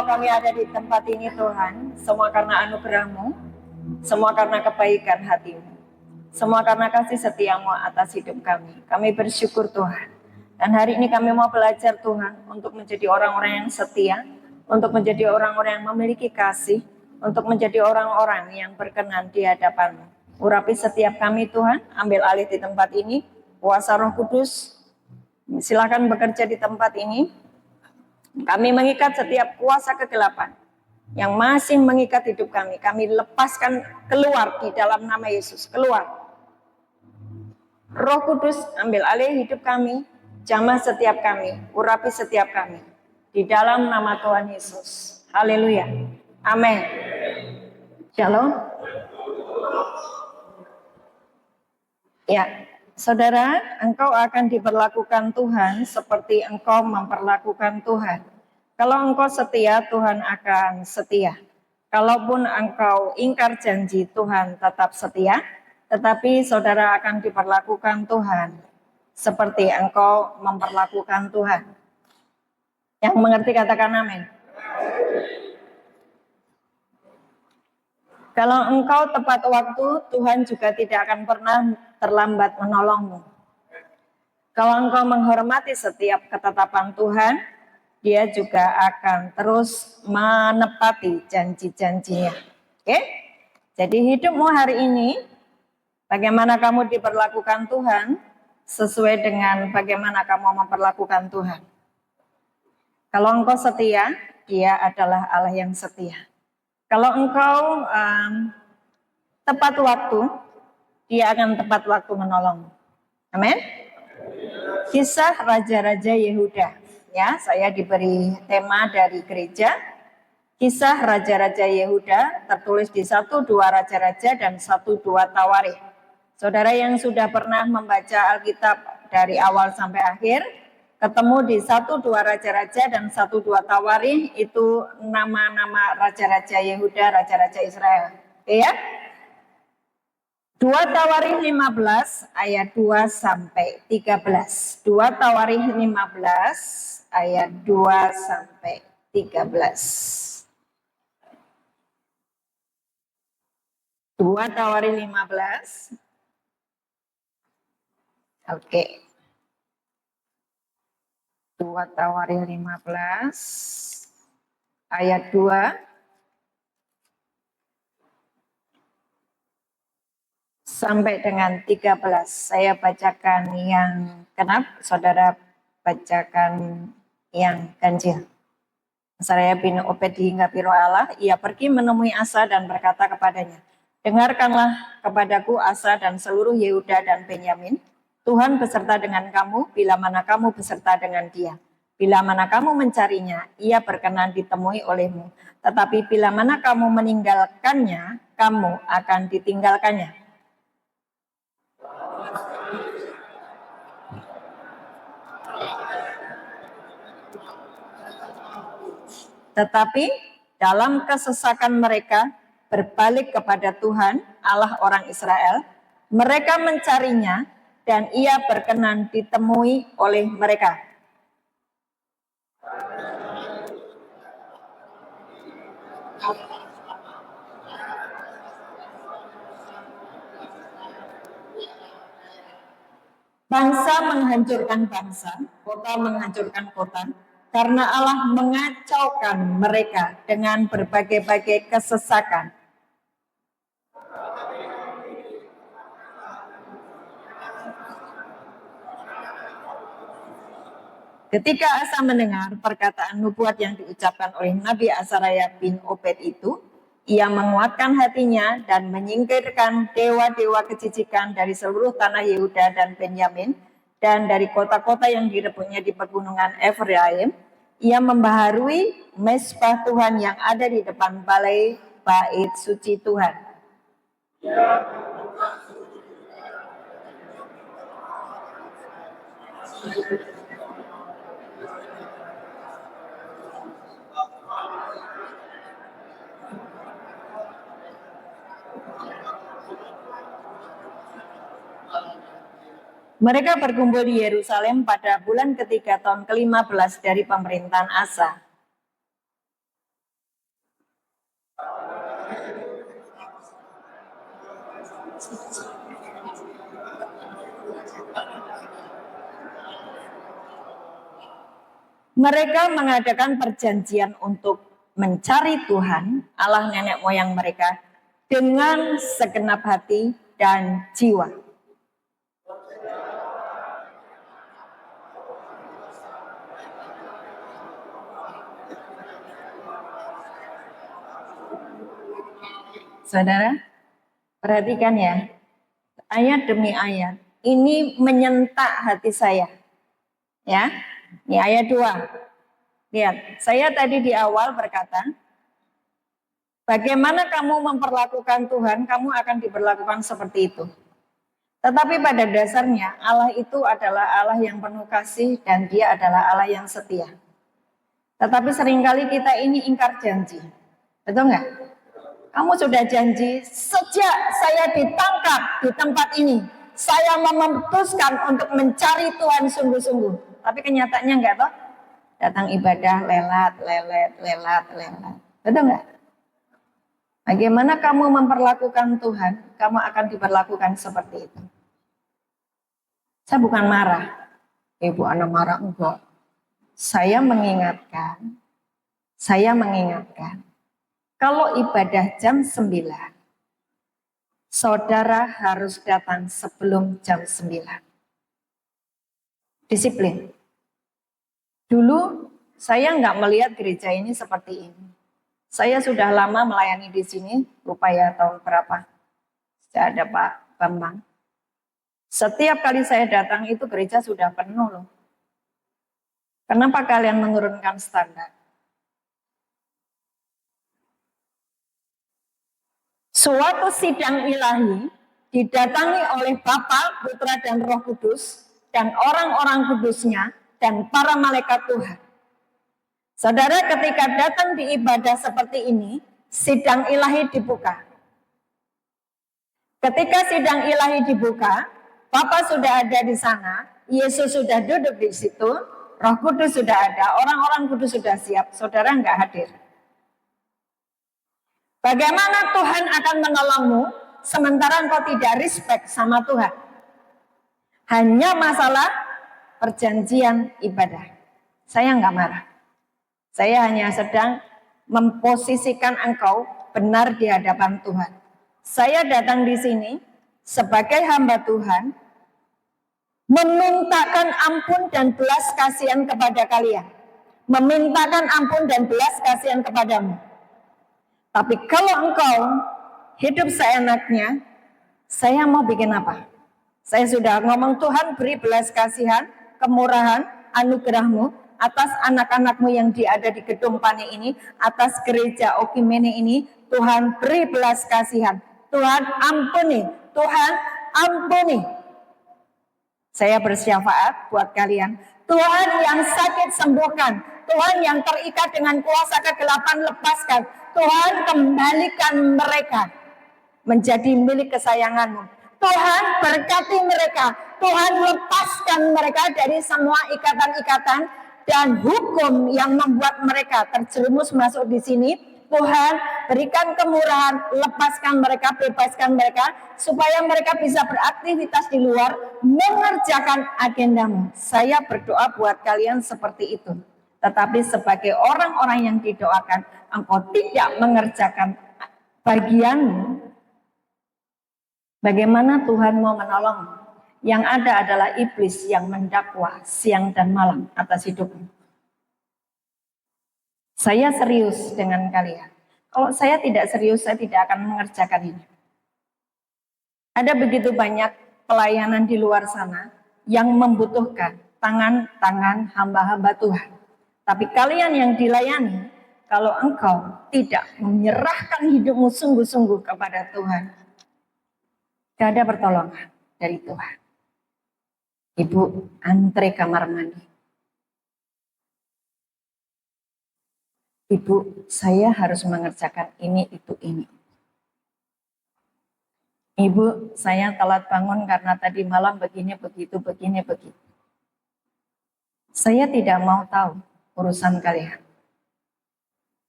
kami ada di tempat ini Tuhan, semua karena anugerah-Mu, semua karena kebaikan hati-Mu, semua karena kasih setia-Mu atas hidup kami. Kami bersyukur Tuhan. Dan hari ini kami mau belajar Tuhan untuk menjadi orang-orang yang setia, untuk menjadi orang-orang yang memiliki kasih, untuk menjadi orang-orang yang berkenan di hadapan-Mu. Urapi setiap kami Tuhan, ambil alih di tempat ini, kuasa Roh Kudus, silakan bekerja di tempat ini. Kami mengikat setiap kuasa kegelapan yang masih mengikat hidup kami. Kami lepaskan keluar di dalam nama Yesus. Keluar. Roh Kudus ambil alih hidup kami. Jamah setiap kami. Urapi setiap kami. Di dalam nama Tuhan Yesus. Haleluya. Amin. Shalom. Ya. Saudara, engkau akan diperlakukan Tuhan seperti engkau memperlakukan Tuhan. Kalau engkau setia, Tuhan akan setia. Kalaupun engkau ingkar janji, Tuhan tetap setia. Tetapi saudara akan diperlakukan Tuhan seperti engkau memperlakukan Tuhan. Yang mengerti katakan amin. Kalau engkau tepat waktu, Tuhan juga tidak akan pernah terlambat menolongmu. Kalau engkau menghormati setiap ketetapan Tuhan, Dia juga akan terus menepati janji-janjinya. Oke? Jadi hidupmu hari ini, bagaimana kamu diperlakukan Tuhan, sesuai dengan bagaimana kamu memperlakukan Tuhan. Kalau engkau setia, Dia adalah Allah yang setia. Kalau engkau tepat waktu, Dia akan tepat waktu menolong. Amin. Kisah Raja-Raja Yehuda. Ya, saya diberi tema dari gereja. Kisah Raja-Raja Yehuda tertulis di 1-2 Raja-Raja dan 1-2 Tawarikh. Saudara yang sudah pernah membaca Alkitab dari awal sampai akhir, ketemu di 1-2 Raja-Raja dan 1-2 Tawarikh itu nama-nama Raja-Raja Yehuda, Raja-Raja Israel. Ya. 2 Tawarikh 15 ayat 2 sampai 13. 2 Tawarikh 15 ayat 2 sampai 13. 2 Tawarikh 15. Oke. 2 Tawarikh 15 ayat 2 sampai dengan 13. Saya bacakan yang genap, saudara bacakan yang ganjil. Azariah bin Obed dihinggapi roh Allah, ia pergi menemui Asa dan berkata kepadanya, dengarkanlah kepadaku Asa dan seluruh Yehuda dan Benyamin, Tuhan beserta dengan kamu bila mana kamu beserta dengan Dia. Bila mana kamu mencarinya, Ia berkenan ditemui olehmu. Tetapi bila mana kamu meninggalkannya, kamu akan ditinggalkannya. Tetapi dalam kesesakan mereka berbalik kepada Tuhan, Allah orang Israel. Mereka mencarinya dan Ia berkenan ditemui oleh mereka. Bangsa menghancurkan bangsa, kota menghancurkan kota, karena Allah mengacaukan mereka dengan berbagai-bagai kesesakan. Ketika Asa mendengar perkataan nubuat yang diucapkan oleh Nabi Azariah bin Obed itu, ia menguatkan hatinya dan menyingkirkan dewa-dewa kejijikan dari seluruh tanah Yehuda dan Benyamin dan dari kota-kota yang direbutnya di pegunungan Efraim. Ia membaharui mezbah Tuhan yang ada di depan balai bait suci Tuhan. Mereka berkumpul di Yerusalem pada bulan ketiga tahun ke-15 dari pemerintahan Asa. Mereka mengadakan perjanjian untuk mencari Tuhan, Allah nenek moyang mereka, dengan segenap hati dan jiwa. Saudara, perhatikan ya, ayat demi ayat. Ini menyentak hati saya. Ya, ini ayat 2. Lihat, saya tadi di awal berkata, bagaimana kamu memperlakukan Tuhan, kamu akan diperlakukan seperti itu. Tetapi pada dasarnya Allah itu adalah Allah yang penuh kasih dan Dia adalah Allah yang setia. Tetapi seringkali kita ini ingkar janji. Betul nggak? Kamu sudah janji, sejak saya ditangkap di tempat ini, saya memutuskan untuk mencari Tuhan sungguh-sungguh. Tapi kenyataannya enggak toh? Datang ibadah lelat. Betul enggak? Bagaimana kamu memperlakukan Tuhan, kamu akan diperlakukan seperti itu. Saya bukan marah. Ibu anak marah enggak. Saya mengingatkan. Kalau ibadah jam 9, saudara harus datang sebelum jam 9. Disiplin. Dulu saya nggak melihat gereja ini seperti ini. Saya sudah lama melayani di sini, lupa ya tahun berapa. Sudah ada Pak Bambang. Setiap kali saya datang itu gereja sudah penuh loh. Kenapa kalian menurunkan standar? Suatu sidang ilahi didatangi oleh Bapa, Putra, dan Roh Kudus, dan orang-orang kudusnya, dan para malaikat Tuhan. Saudara, ketika datang di ibadah seperti ini, sidang ilahi dibuka. Ketika sidang ilahi dibuka, Bapa sudah ada di sana, Yesus sudah duduk di situ, Roh Kudus sudah ada, orang-orang kudus sudah siap, saudara nggak hadir. Bagaimana Tuhan akan menolongmu sementara engkau tidak respect sama Tuhan? Hanya masalah perjanjian ibadah. Saya nggak marah. Saya hanya sedang memposisikan engkau benar di hadapan Tuhan. Saya datang di sini sebagai hamba Tuhan, memintakan ampun dan belas kasihan kepada kalian. Memintakan ampun dan belas kasihan kepadamu. Tapi kalau engkau hidup seenaknya, saya mau bikin apa? Saya sudah ngomong, Tuhan beri belas kasihan, kemurahan, anugerahmu atas anak-anakmu yang ada di gedung Pane ini, atas gereja Okimene ini. Tuhan beri belas kasihan. Tuhan ampuni. Tuhan ampuni. Saya bersyafaat buat kalian. Tuhan yang sakit sembuhkan. Tuhan yang terikat dengan kuasa kegelapan lepaskan. Tuhan kembalikan mereka menjadi milik kesayanganmu. Tuhan berkati mereka. Tuhan lepaskan mereka dari semua ikatan-ikatan dan hukum yang membuat mereka terjerumus masuk di sini. Tuhan berikan kemurahan, lepaskan mereka, bebaskan mereka, supaya mereka bisa beraktivitas di luar, mengerjakan agendamu. Saya berdoa buat kalian seperti itu. Tetapi sebagai orang-orang yang didoakan, engkau tidak mengerjakan bagianmu, bagaimana Tuhan mau menolongmu? Yang ada adalah iblis yang mendakwa siang dan malam atas hidupmu. Saya serius dengan kalian. Kalau saya tidak serius, saya tidak akan mengerjakan ini. Ada begitu banyak pelayanan di luar sana yang membutuhkan tangan-tangan hamba-hamba Tuhan. Tapi kalian yang dilayani, kalau engkau tidak menyerahkan hidupmu sungguh-sungguh kepada Tuhan, tidak ada pertolongan dari Tuhan. Ibu, antre kamar mandi. Ibu, saya harus mengerjakan ini, itu, ini. Ibu, saya telat bangun karena tadi malam begini, begitu. Saya tidak mau tahu urusan kalian.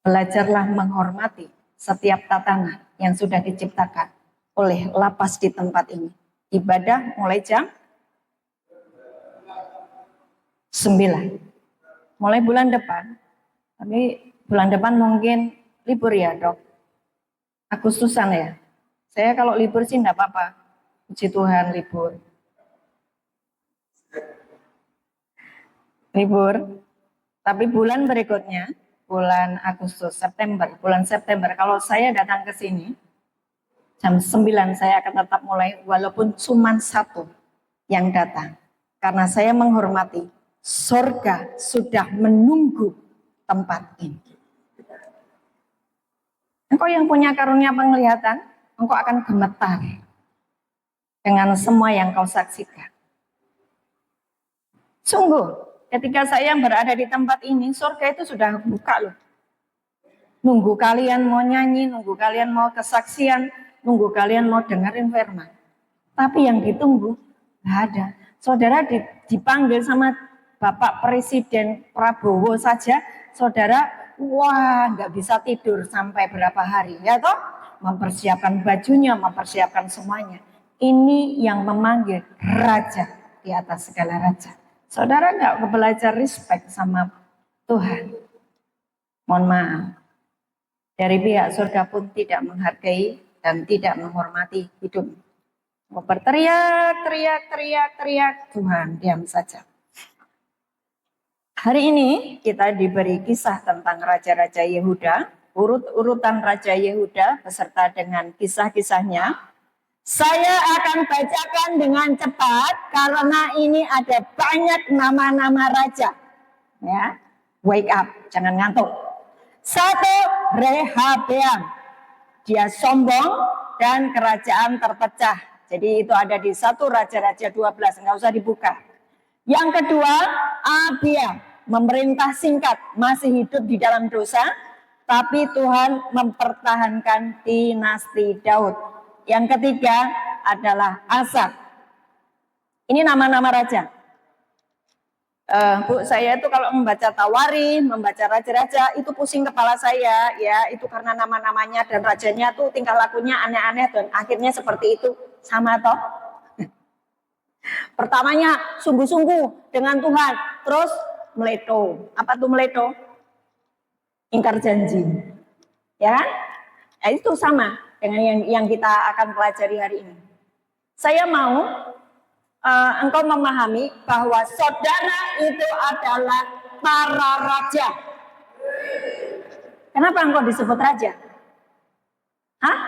Belajarlah menghormati setiap tatanan yang sudah diciptakan oleh lapas di tempat ini. Ibadah mulai jam 9. mulai bulan depan. Tapi bulan depan mungkin libur ya dok. Agustusan ya. Saya kalau libur sih enggak apa-apa. Puji Tuhan libur. Libur. Tapi bulan berikutnya, bulan Agustus, September, bulan September, kalau saya datang ke sini, jam 9 saya akan tetap mulai, walaupun cuma satu yang datang. Karena saya menghormati, surga sudah menunggu tempat ini. Engkau yang punya karunia penglihatan, engkau akan gemetar dengan semua yang kau saksikan. Sungguh, ketika saya berada di tempat ini, surga itu sudah buka loh. Nunggu kalian mau nyanyi, nunggu kalian mau kesaksian, nunggu kalian mau dengerin firman. Tapi yang ditunggu, nggak ada. Saudara dipanggil sama Bapak Presiden Prabowo saja, saudara, wah nggak bisa tidur sampai berapa hari, ya toh? Mempersiapkan bajunya, mempersiapkan semuanya. Ini yang memanggil Raja di atas segala raja. Saudara nggak belajar respect sama Tuhan? Mohon maaf. Dari pihak surga pun tidak menghargai dan tidak menghormati hidup. Mau berteriak, teriak, Tuhan diam saja. Hari ini kita diberi kisah tentang Raja-Raja Yehuda, urut-urutan Raja Yehuda beserta dengan kisah-kisahnya. Saya akan bacakan dengan cepat karena ini ada banyak nama-nama raja. Ya, wake up, jangan ngantuk. 1. Rehabeam. Dia sombong dan kerajaan terpecah. Jadi itu ada di 1 Raja-Raja 12, enggak usah dibuka. Yang kedua, Abia, memerintah singkat, masih hidup di dalam dosa, tapi Tuhan mempertahankan dinasti Daud. Yang ketiga adalah Asa. Ini nama-nama raja. Bu, saya itu kalau membaca Tawari, membaca raja-raja, itu pusing kepala saya, ya, itu karena nama-namanya dan rajanya tuh tingkah lakunya aneh-aneh dan akhirnya seperti itu, sama toh. Pertamanya sungguh-sungguh dengan Tuhan, terus meleto. Apa tuh meleto? Ingkar janji, ya kan? Nah, itu sama dengan yang kita akan pelajari hari ini. Saya mau engkau memahami bahwa saudara itu adalah para raja. Kenapa engkau disebut raja? Hah?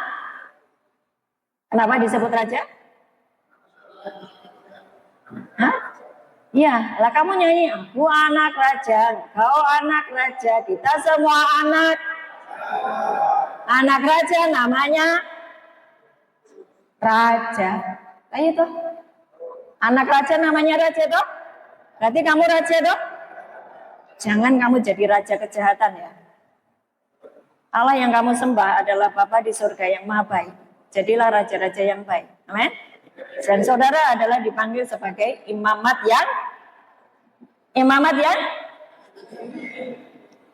Kenapa disebut raja? Hah? Ya, lah kamu nyanyi, aku anak raja, kau anak raja, kita semua anak raja, namanya raja. Nah itu, anak raja namanya raja toh? Berarti kamu raja toh? Jangan kamu jadi raja kejahatan ya. Allah yang kamu sembah adalah Bapa di surga yang maha baik. Jadilah raja-raja yang baik. Amin. Dan saudara adalah dipanggil sebagai imamat yang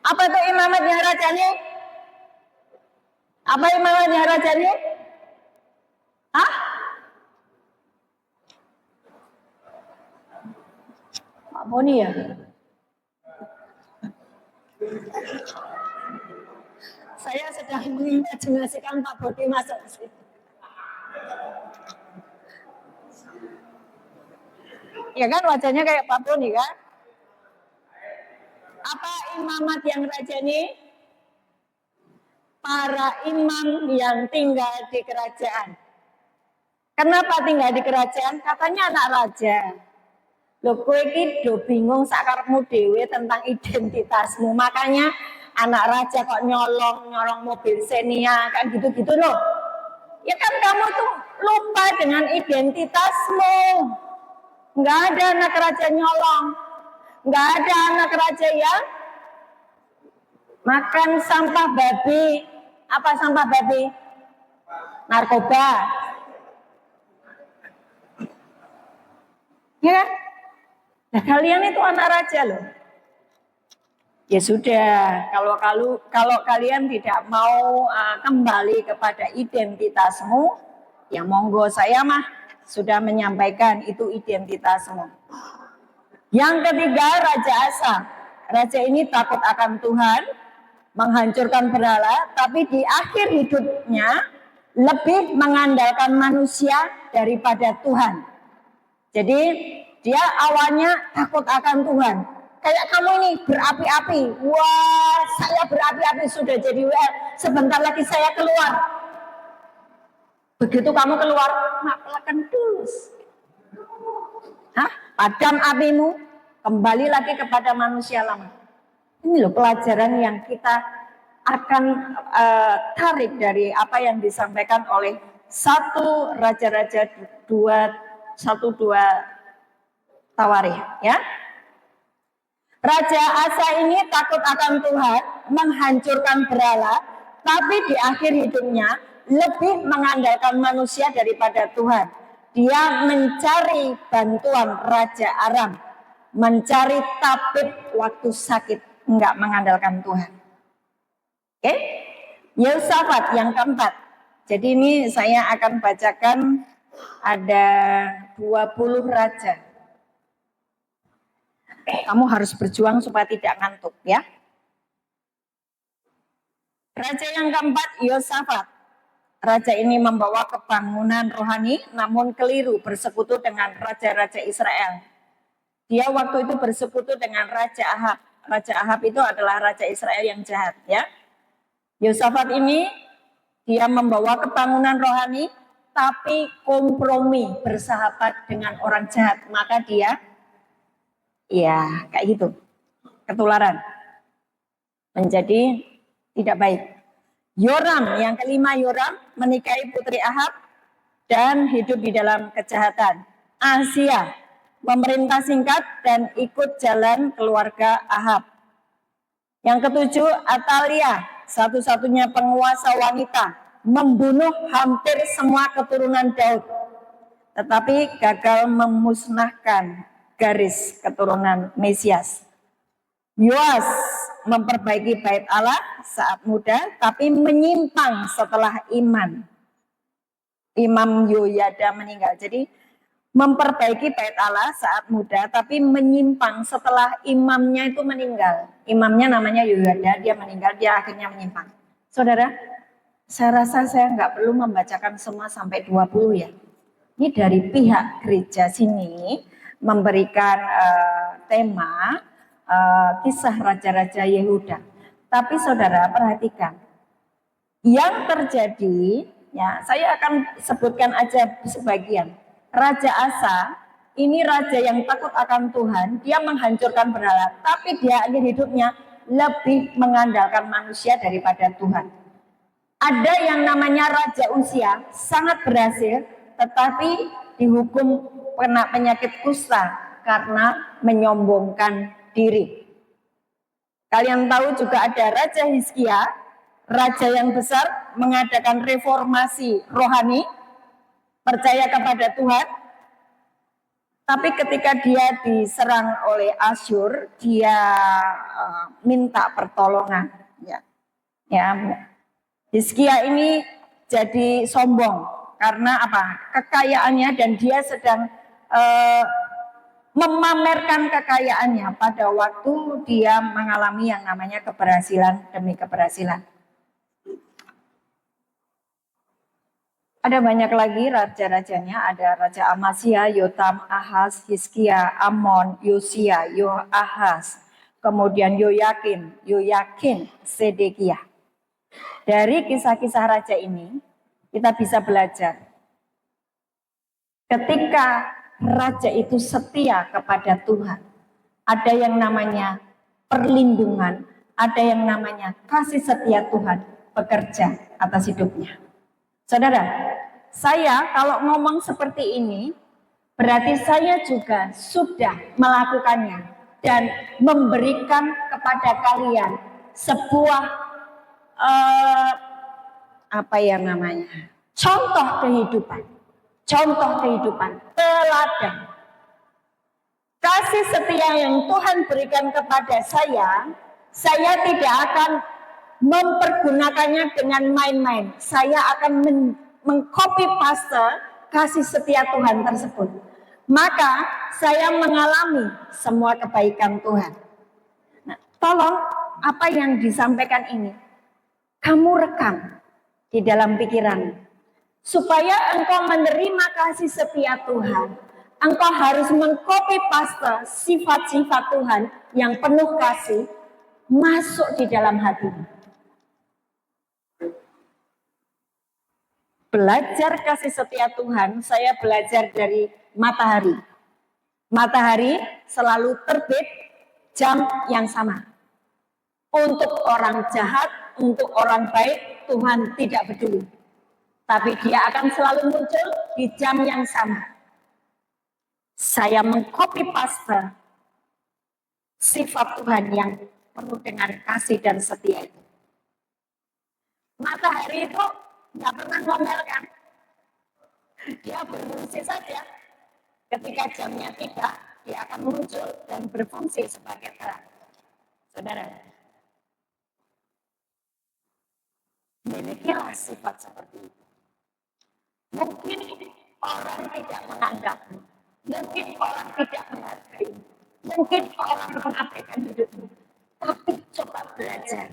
apa itu imamatnya raja ini? Apa imamatnya raja ini? Hah? Pak Boni ya? Saya sedang mengimajinasikan Pak Boni masuk ke sini. Ya kan wajahnya kayak Pak Boni kan? Apa imamat yang raja ini? Para imam yang tinggal di kerajaan. Kenapa tinggal di kerajaan? Katanya anak raja. Loh kowe iki do bingung sakarepmu dhewe tentang identitasmu. Makanya anak raja kok nyolong mobil Xenia kan gitu-gitu loh. Ya kan kamu tuh lupa dengan identitasmu. Enggak ada anak raja nyolong. Enggak ada anak raja yang makan sampah babi. Apa sampah babi? Narkoba. Ya kan? Nah, kalian itu anak raja loh. Ya sudah, kalau kalian tidak mau kembali kepada identitasmu, ya monggo, saya mah sudah menyampaikan itu identitasmu. Yang ketiga Raja Asa. raja ini takut akan Tuhan, menghancurkan berhala, tapi di akhir hidupnya lebih mengandalkan manusia daripada Tuhan. Jadi dia awalnya takut akan Tuhan. Kayak kamu ini berapi-api. Wah, saya berapi-api sudah jadi WL. Sebentar lagi saya keluar. Begitu kamu keluar, makan dus. Hah? Padam apimu, kembali lagi kepada manusia lama. Ini loh pelajaran yang kita akan tarik dari apa yang disampaikan oleh 1 Raja-Raja 1-2 Tawarikh, ya. Raja Asa ini takut akan Tuhan, menghancurkan berhala, tapi di akhir hidupnya lebih mengandalkan manusia daripada Tuhan. Dia mencari bantuan Raja Aram, mencari tabib waktu sakit, enggak mengandalkan Tuhan. Oke? Yehosafat yang keempat. Jadi ini saya akan bacakan ada 20 raja. Kamu harus berjuang supaya tidak ngantuk, ya. Raja yang keempat, Yehosafat. Raja ini membawa kebangunan rohani, namun keliru bersekutu dengan raja-raja Israel. Dia waktu itu bersekutu dengan Raja Ahab. Raja Ahab itu adalah raja Israel yang jahat, ya. Yehosafat ini dia membawa kebangunan rohani, tapi kompromi bersahabat dengan orang jahat, maka dia ya kayak gitu, ketularan, menjadi tidak baik. Yoram yang kelima, Yoram menikahi putri Ahab dan hidup di dalam kejahatan. Ahazia memerintah singkat dan ikut jalan keluarga Ahab. Yang ketujuh, Atalia, satu-satunya penguasa wanita, membunuh hampir semua keturunan Daud, tetapi gagal memusnahkan garis keturunan Mesias. Yoas memperbaiki bait Allah saat muda, tapi menyimpang setelah Imam Yoyada meninggal. Jadi memperbaiki bait Allah saat muda, tapi menyimpang setelah imamnya itu meninggal. Imamnya namanya Yoyada, dia meninggal, dia akhirnya menyimpang. Saudara, saya rasa saya nggak perlu membacakan semua sampai 20 ya. Ini dari pihak gereja sini memberikan tema kisah Raja-Raja Yehuda. Tapi saudara perhatikan, yang terjadi, ya saya akan sebutkan aja sebagian. Raja Asa, ini raja yang takut akan Tuhan, dia menghancurkan berhala, tapi dia akhir hidupnya lebih mengandalkan manusia daripada Tuhan. Ada yang namanya Raja Uzia, sangat berhasil, tetapi dihukum kena penyakit kusta karena menyombongkan diri. Kalian tahu juga ada Raja Hizkia, raja yang besar, mengadakan reformasi rohani, percaya kepada Tuhan. Tapi ketika dia diserang oleh Asyur, dia minta pertolongan. Ya, Hizkia ini jadi sombong karena apa? Kekayaannya, dan dia sedang memamerkan kekayaannya pada waktu dia mengalami yang namanya keberhasilan demi keberhasilan. Ada banyak lagi raja-rajanya, ada Raja Amasya, Yotam, Ahaz, Hizkia, Amon, Yosia, Yoahaz, kemudian Yoyakin, Sedekiah. Dari kisah-kisah raja ini kita bisa belajar. Ketika raja itu setia kepada Tuhan, ada yang namanya perlindungan, ada yang namanya kasih setia Tuhan bekerja atas hidupnya. Saudara, saya kalau ngomong seperti ini, berarti saya juga sudah melakukannya dan memberikan kepada kalian sebuah contoh kehidupan, teladan. Kasih setia yang Tuhan berikan kepada saya tidak akan mempergunakannya dengan main-main. Saya akan mengcopy paste kasih setia Tuhan tersebut. Maka saya mengalami semua kebaikan Tuhan. Nah, tolong apa yang disampaikan ini kamu rekam di dalam pikiran, supaya engkau menerima kasih setia Tuhan. Engkau harus mengcopy paste sifat-sifat Tuhan yang penuh kasih masuk di dalam hatimu. Belajar kasih setia Tuhan, saya belajar dari matahari. Matahari selalu terbit jam yang sama. Untuk orang jahat, untuk orang baik, Tuhan tidak peduli. Tapi dia akan selalu muncul di jam yang sama. Saya mengcopy paste sifat Tuhan yang penuh dengan kasih dan setia itu. Matahari itu nggak pernah ngomel kan? Dia berfungsi saja. Ketika jamnya tidak, dia akan muncul dan berfungsi sebagai terang. Saudara, milikilah sifat seperti itu. Mungkin orang tidak menganggapmu, mungkin orang tidak menghargai, mungkin orang mengabaikan hidupmu, tapi coba belajar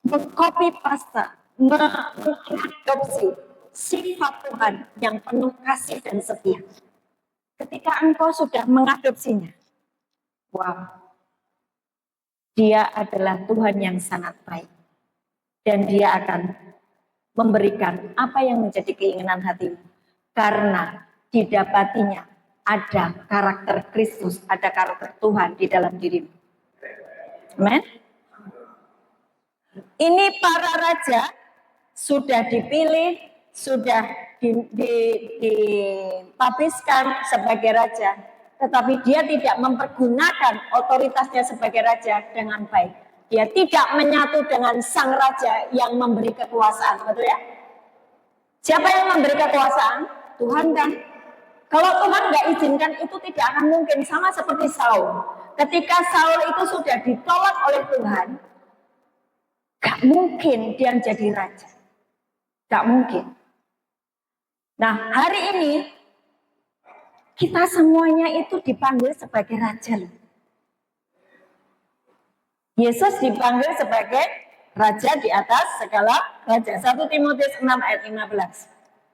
mengcopy paste, mengadopsi sifat Tuhan yang penuh kasih dan setia. Ketika engkau sudah mengadopsinya, wow, dia adalah Tuhan yang sangat baik. Dan dia akan memberikan apa yang menjadi keinginan hatimu. Karena didapatinya ada karakter Kristus, ada karakter Tuhan di dalam dirimu. Amen. Ini para raja sudah dipilih, sudah ditabiskan sebagai raja. Tetapi dia tidak mempergunakan otoritasnya sebagai raja dengan baik. Dia tidak menyatu dengan sang raja yang memberi kekuasaan, betul ya? Siapa yang memberi kekuasaan? Tuhan kan? Kalau Tuhan nggak izinkan itu tidak akan mungkin. Sama seperti Saul. Ketika Saul itu sudah ditolak oleh Tuhan, nggak mungkin dia jadi raja. Nggak mungkin. Nah, hari ini kita semuanya itu dipanggil sebagai raja. Yesus dipanggil sebagai raja di atas segala raja. 1 Timotius 6 ayat 15.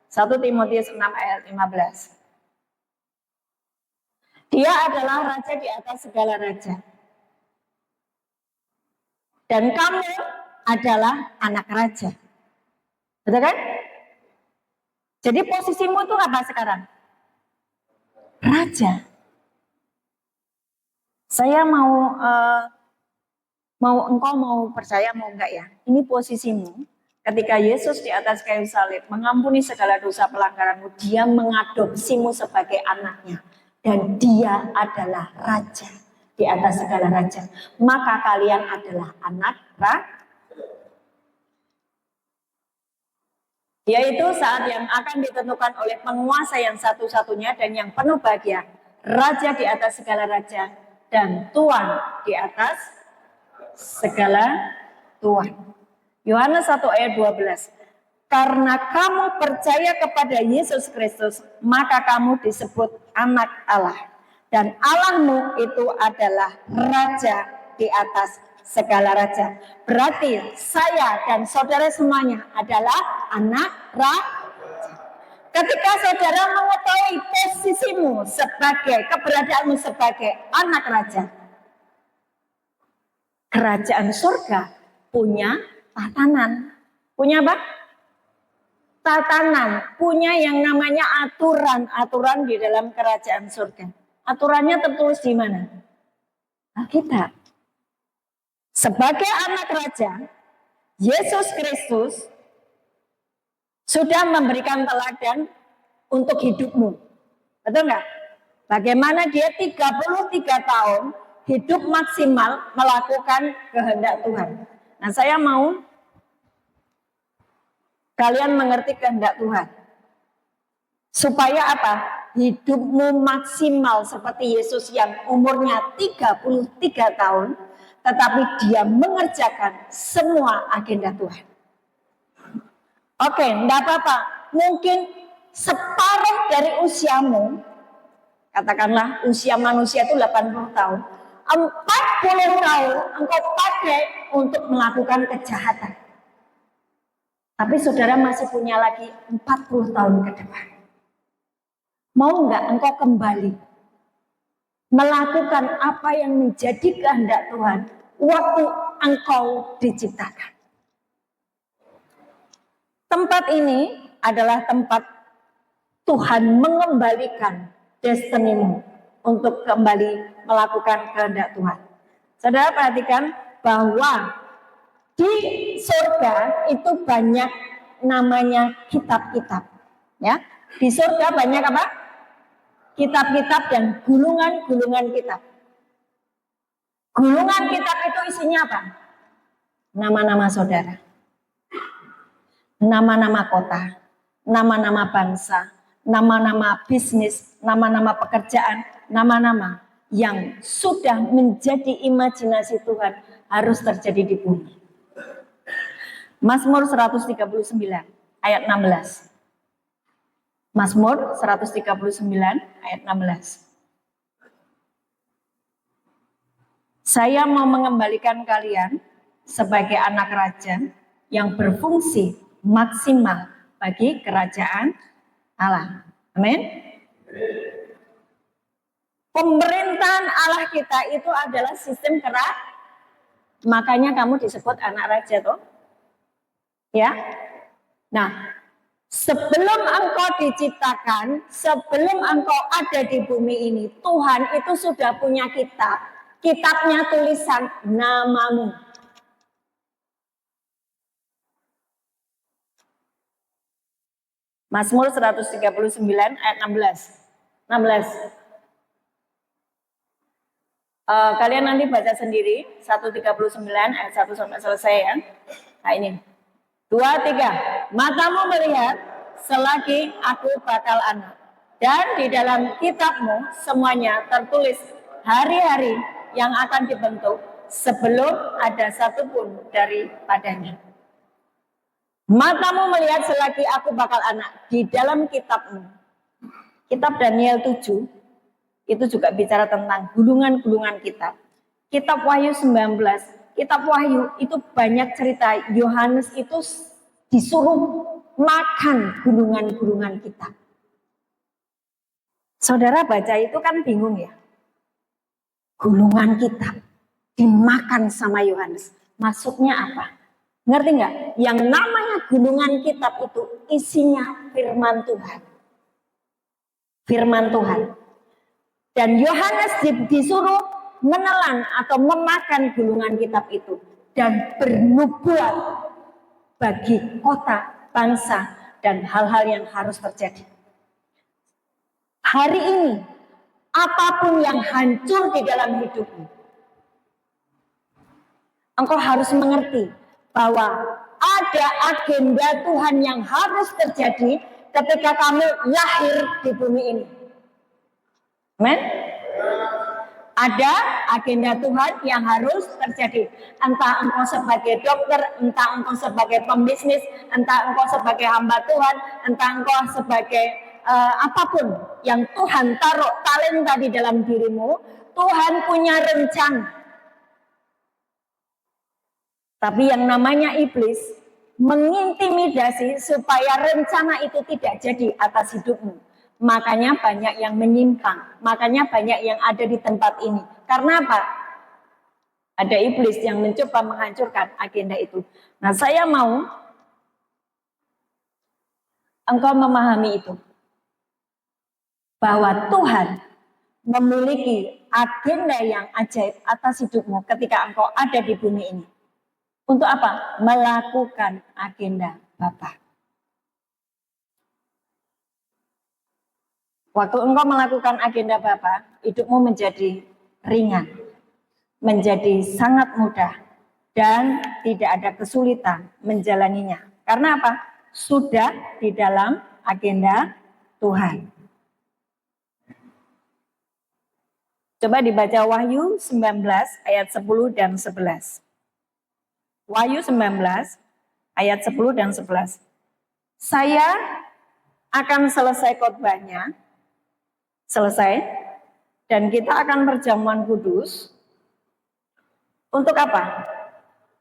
1 Timotius 6 ayat 15. Dia adalah raja di atas segala raja. Dan kamu adalah anak raja. Betul kan? Jadi posisimu itu apa sekarang? Raja. Saya engkau mau percaya mau enggak ya? Ini posisimu. Ketika Yesus di atas kayu salib mengampuni segala dosa pelanggaranmu, dia mengadopsimu sebagai anaknya. Dan dia adalah raja di atas segala raja. Maka kalian adalah anak raja. Yaitu saat yang akan ditentukan oleh penguasa yang satu-satunya dan yang penuh bahagia. Raja di atas segala raja dan Tuhan di atas segala Tuhan. Yohanes 1 ayat 12. Karena kamu percaya kepada Yesus Kristus, maka kamu disebut anak Allah. Dan Allahmu itu adalah raja di atas segala raja. Berarti saya dan saudara semuanya adalah anak raja. Ketika saudara mengetahui posisimu sebagai, keberadaanmu sebagai anak raja, kerajaan surga punya tatanan. Punya apa? Tatanan. Punya yang namanya aturan-aturan di dalam kerajaan surga. Aturannya tertulis di mana? Alkitab. Sebagai anak raja, Yesus Kristus sudah memberikan teladan untuk hidupmu. Betul nggak? Bagaimana dia 33 tahun hidup maksimal melakukan kehendak Tuhan. Nah, saya mau kalian mengerti kehendak Tuhan. Supaya apa? Hidupmu maksimal seperti Yesus yang umurnya 33 tahun, tetapi dia mengerjakan semua agenda Tuhan. Oke, enggak apa-apa. Mungkin separuh dari usiamu, katakanlah usia manusia itu 80 tahun. 40 tahun engkau pakai untuk melakukan kejahatan. Tapi saudara masih punya lagi 40 tahun ke depan. Mau nggak engkau kembali melakukan apa yang menjadi kehendak Tuhan waktu engkau diciptakan? Tempat ini adalah tempat Tuhan mengembalikan destinimu untuk kembali melakukan kehendak Tuhan. Saudara perhatikan bahwa di surga itu banyak namanya kitab-kitab. Ya, di surga banyak apa? Kitab-kitab dan gulungan-gulungan kitab. Gulungan kitab itu isinya apa? Nama-nama saudara, nama-nama kota, nama-nama bangsa, nama-nama bisnis, nama-nama pekerjaan, nama-nama yang sudah menjadi imajinasi Tuhan harus terjadi di bumi. Mazmur 139 ayat 16. Mazmur 139 ayat 16. Saya mau mengembalikan kalian sebagai anak raja yang berfungsi maksimal bagi kerajaan Allah. Amin. Pemerintahan Allah kita itu adalah sistem makanya kamu disebut anak raja toh. Ya. Nah, sebelum engkau diciptakan, sebelum engkau ada di bumi ini, Tuhan itu sudah punya kitab. Kitabnya tulisan namamu. Mazmur 139 ayat 16. Kalian nanti baca sendiri 139 ayat 1 sampai selesai ya. Nah ini 2, 3. Matamu melihat selagi aku bakal anak, dan di dalam kitabmu semuanya tertulis hari-hari yang akan dibentuk sebelum ada satupun daripadanya. Matamu melihat selagi aku bakal anak, di dalam kitabmu. Kitab Daniel 7 itu juga bicara tentang gulungan-gulungan kitab. Kitab Wahyu 19, Kitab Wahyu itu banyak cerita Yohanes itu disuruh makan gulungan-gulungan kitab. Saudara baca itu kan bingung ya. Gulungan kitab dimakan sama Yohanes. Maksudnya apa? Ngerti nggak? Yang namanya gulungan kitab itu isinya firman Tuhan. Firman Tuhan. Dan Yohanes disuruh menelan atau memakan gulungan kitab itu dan bernubuat bagi kota, bangsa, dan hal-hal yang harus terjadi. Hari ini, apapun yang hancur di dalam hidupmu, engkau harus mengerti bahwa ada agenda Tuhan yang harus terjadi ketika kamu lahir di bumi ini. Amen. Ada agenda Tuhan yang harus terjadi. Entah engkau sebagai dokter, entah engkau sebagai pembisnis, entah engkau sebagai hamba Tuhan, entah engkau sebagai apapun yang Tuhan taruh talenta di dalam dirimu, Tuhan punya rencana. Tapi yang namanya iblis mengintimidasi supaya rencana itu tidak jadi atas hidupmu. Makanya banyak yang menyimpang, makanya banyak yang ada di tempat ini. Karena apa? Ada iblis yang mencoba menghancurkan agenda itu. Nah, saya mau engkau memahami itu. Bahwa Tuhan memiliki agenda yang ajaib atas hidupmu ketika engkau ada di bumi ini. Untuk apa? Melakukan agenda Bapa. Waktu engkau melakukan agenda Bapa, hidupmu menjadi ringan, menjadi sangat mudah, dan tidak ada kesulitan menjalaninya. Karena apa? Sudah di dalam agenda Tuhan. Coba dibaca Wahyu 19 ayat 10 dan 11. Wahyu 19 ayat 10 dan 11. Saya akan selesai khotbahnya, selesai, dan kita akan perjamuan kudus, Untuk apa?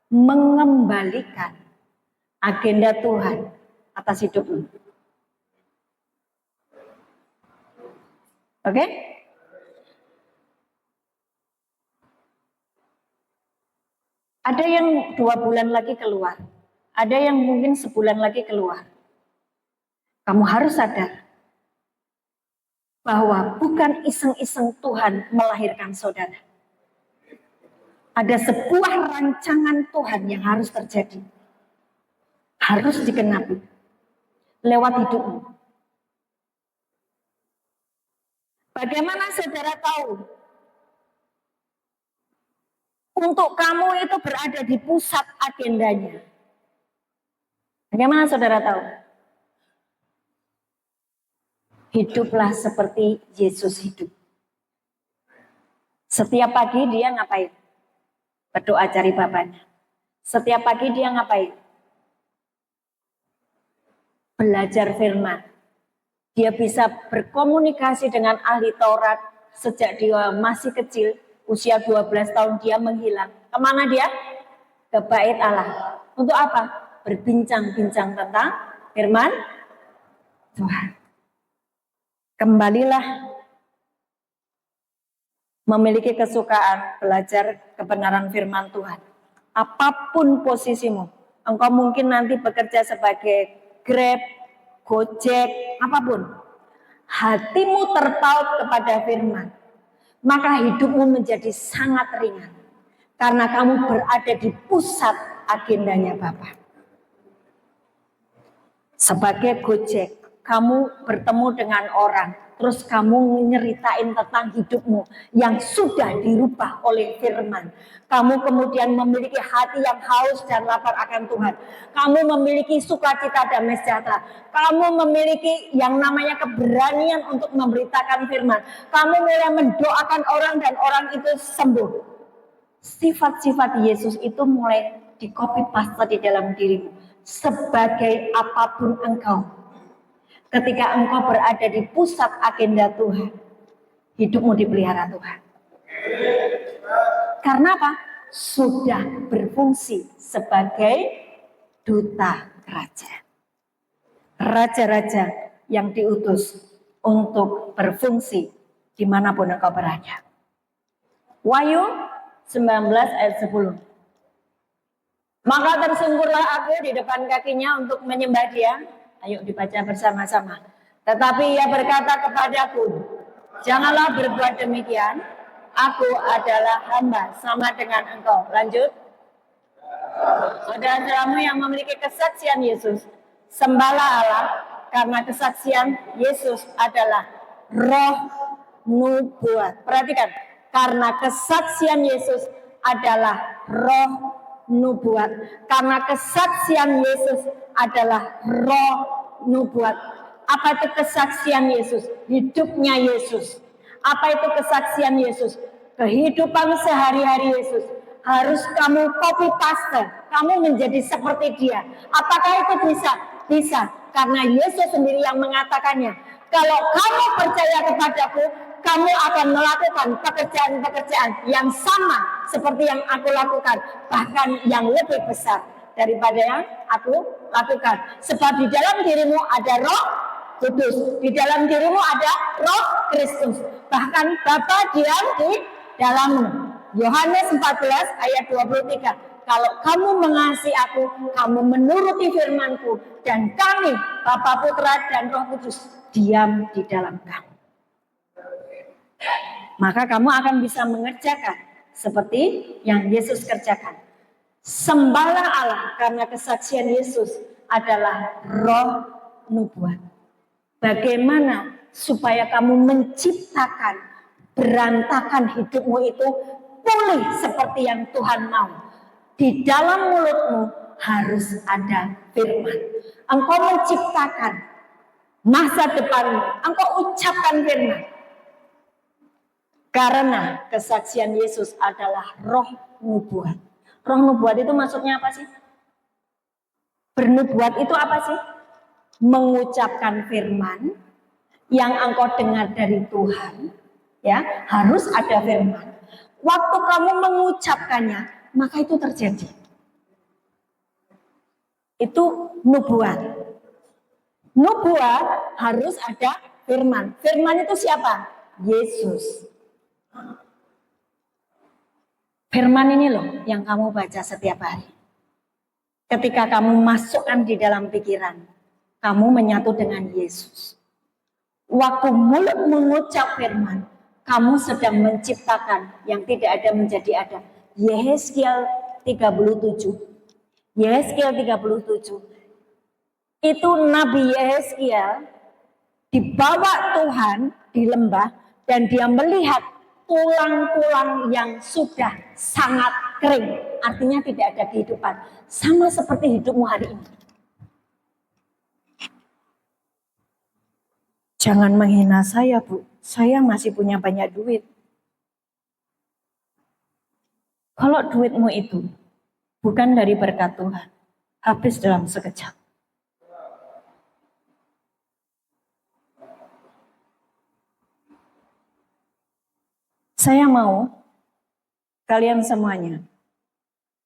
Mengembalikan agenda Tuhan atas hidupmu. Oke? Ada yang 2 bulan lagi keluar. Ada yang mungkin sebulan lagi keluar. Kamu harus sadar bahwa bukan iseng-iseng Tuhan melahirkan saudara. Ada sebuah rancangan Tuhan yang harus terjadi. Harus digenapi lewat hidupmu. Bagaimana saudara tahu untuk kamu itu berada di pusat agendanya? Bagaimana saudara tahu? Hiduplah seperti Yesus hidup. Setiap pagi dia ngapain? Berdoa cari Bapaknya. Setiap pagi dia ngapain? Belajar firman. Dia bisa berkomunikasi dengan ahli Taurat sejak dia masih kecil, usia 12 tahun dia menghilang. Kemana dia? Ke bait Allah. Untuk apa? Berbincang-bincang tentang firman Tuhan. Kembalilah memiliki kesukaan belajar kebenaran firman Tuhan. Apapun posisimu, engkau mungkin nanti bekerja sebagai Grab, Gojek, apapun. Hatimu terpaut kepada firman, maka hidupmu menjadi sangat ringan. Karena kamu berada di pusat agendanya Bapa. Sebagai Gojek, kamu bertemu dengan orang, terus kamu nyeritain tentang hidupmu yang sudah dirubah oleh firman. Kamu kemudian memiliki hati yang haus dan lapar akan Tuhan. Kamu memiliki sukacita damai sejahtera. Kamu memiliki yang namanya keberanian untuk memberitakan firman. Kamu mulai mendoakan orang dan orang itu sembuh. Sifat-sifat Yesus itu mulai di copy paste di dalam dirimu. Sebagai apapun engkau, ketika engkau berada di pusat agenda Tuhan, hidupmu dipelihara Tuhan. Karena apa? Sudah berfungsi sebagai duta kerajaan. Raja-raja yang diutus untuk berfungsi dimanapun engkau berada. Wahyu 19 ayat 10. Maka tersungkurlah aku di depan kakinya untuk menyembah dia. Ayo dibaca bersama-sama. Tetapi ia berkata kepadaku, janganlah berbuat demikian. Aku adalah hamba sama dengan engkau. Lanjut. Saudara-saudaramu yang memiliki kesaksian Yesus, sembahlah Allah karena kesaksian Yesus adalah roh nubuat. Perhatikan, karena kesaksian Yesus adalah roh nubuat. Karena kesaksian Yesus adalah roh nubuat. Apa itu kesaksian Yesus? Hidupnya Yesus. Apa itu kesaksian Yesus? Kehidupan sehari-hari Yesus. Harus kamu copy paste. Kamu menjadi seperti dia. Apakah itu bisa? Bisa. Karena Yesus sendiri yang mengatakannya. Kalau kamu percaya kepadaku, kamu akan melakukan pekerjaan-pekerjaan yang sama seperti yang aku lakukan. Bahkan yang lebih besar daripada yang aku lakukan. Sebab di dalam dirimu ada Roh Kudus. Di dalam dirimu ada Roh Kristus. Bahkan Bapa diam di dalammu. Yohanes 14 ayat 23. Kalau kamu mengasihi aku, kamu menuruti firmanku, dan kami, Bapa, Putra, dan Roh Kudus, diam di dalam kamu. Maka kamu akan bisa mengerjakan seperti yang Yesus kerjakan. Sembahlah Allah karena kesaksian Yesus adalah roh nubuat. Bagaimana supaya kamu menciptakan berantakan hidupmu itu pulih seperti yang Tuhan mau. Di dalam mulutmu harus ada firman. Engkau menciptakan masa depanmu. Engkau ucapkan firman. Karena kesaksian Yesus adalah roh nubuat. Roh nubuat itu maksudnya apa sih? Bernubuat itu apa sih? Mengucapkan firman yang engkau dengar dari Tuhan. Ya, harus ada firman. Waktu kamu mengucapkannya, maka itu terjadi. Itu nubuat. Nubuat harus ada firman. Firman itu siapa? Yesus. Firman ini loh yang kamu baca setiap hari. Ketika kamu masukkan di dalam pikiran, kamu menyatu dengan Yesus. Waktu mulut mengucap firman, kamu sedang menciptakan yang tidak ada menjadi ada. Yehezkiel 37. Yehezkiel 37. Itu Nabi Yehezkiel dibawa Tuhan di lembah dan dia melihat tulang-tulang yang sudah sangat kering. Artinya tidak ada kehidupan. Sama seperti hidupmu hari ini. Jangan menghina saya, Bu. Saya masih punya banyak duit. Kalau duitmu itu bukan dari berkat Tuhan, habis dalam sekejap. Saya mau kalian semuanya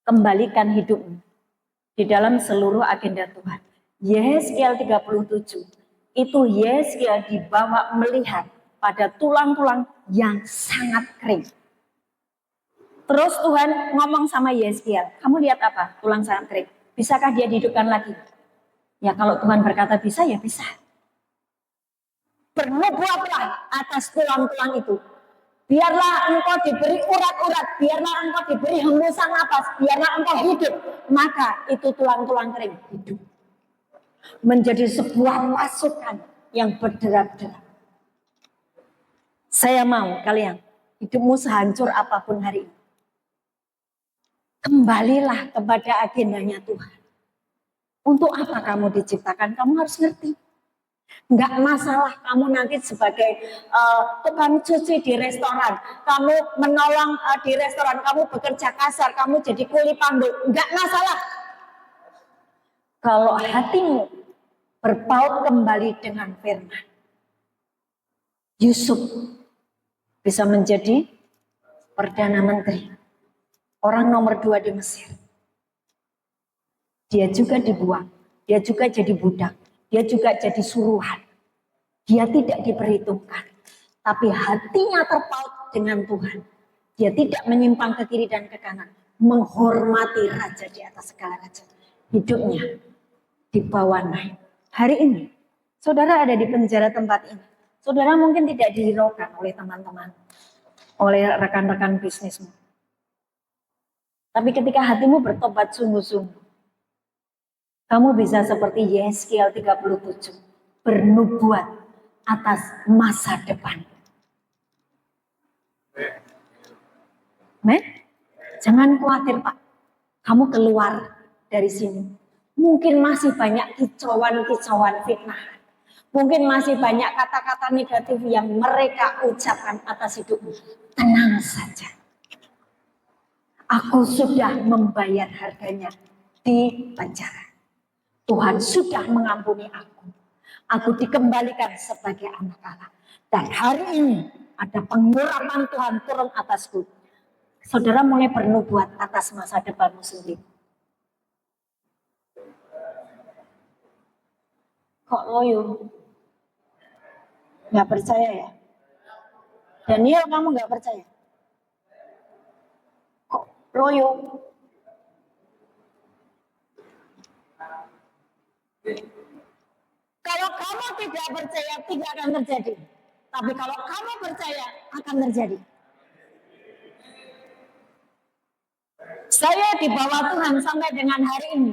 kembalikan hidupmu di dalam seluruh agenda Tuhan. Yehezkiel 37, itu Yehezkiel dibawa melihat pada tulang-tulang yang sangat kering. Terus Tuhan ngomong sama Yehezkiel, kamu lihat apa? Tulang sangat kering. Bisakah dia dihidupkan lagi? Ya kalau Tuhan berkata bisa, ya bisa. Bernubuatlah atas tulang-tulang itu. Biarlah engkau diberi urat-urat, biarlah engkau diberi hembusan napas, biarlah engkau hidup. Maka itu tulang-tulang kering hidup. Menjadi sebuah masukan yang berderak-derak. Saya mau kalian, hidupmu sehancur apapun hari ini, kembalilah kepada agendanya Tuhan. Untuk apa kamu diciptakan? Kamu harus ngerti. Enggak masalah kamu nanti sebagai tukang cuci di restoran, kamu menolong di restoran, kamu bekerja kasar, kamu jadi kuli panggul, enggak masalah. Kalau hatimu berpaut kembali dengan firman, Yusuf bisa menjadi Perdana Menteri, orang nomor 2 di Mesir. Dia juga dibuang, dia juga jadi budak, dia juga jadi suruhan. Dia tidak diperhitungkan, tapi hatinya terpaut dengan Tuhan. Dia tidak menyimpang ke kiri dan ke kanan, menghormati raja di atas segala raja. Hidupnya dibawa naik. Hari ini, saudara ada di penjara tempat ini. Saudara mungkin tidak dihiraukan oleh teman-teman, oleh rekan-rekan bisnismu. Tapi ketika hatimu bertobat sungguh-sungguh, kamu bisa seperti Yehezkiel 37, bernubuat atas masa depan. Jangan khawatir Pak, kamu keluar dari sini. Mungkin masih banyak kicauan-kicauan fitnah. Mungkin masih banyak kata-kata negatif yang mereka ucapkan atas hidupmu. Tenang saja. Aku sudah membayar harganya di penjara. Tuhan sudah mengampuni aku. Aku dikembalikan sebagai anak Allah. Dan hari ini ada pengurapan Tuhan turun atasku. Saudara mulai bernubuat atas masa depanmu sendiri. Kok loyo? Gak percaya ya? Daniel, kamu gak percaya? Kok loyo? Kalau kamu tidak percaya, tidak akan terjadi. Tapi kalau kamu percaya, akan terjadi. Saya dibawa Tuhan sampai dengan hari ini.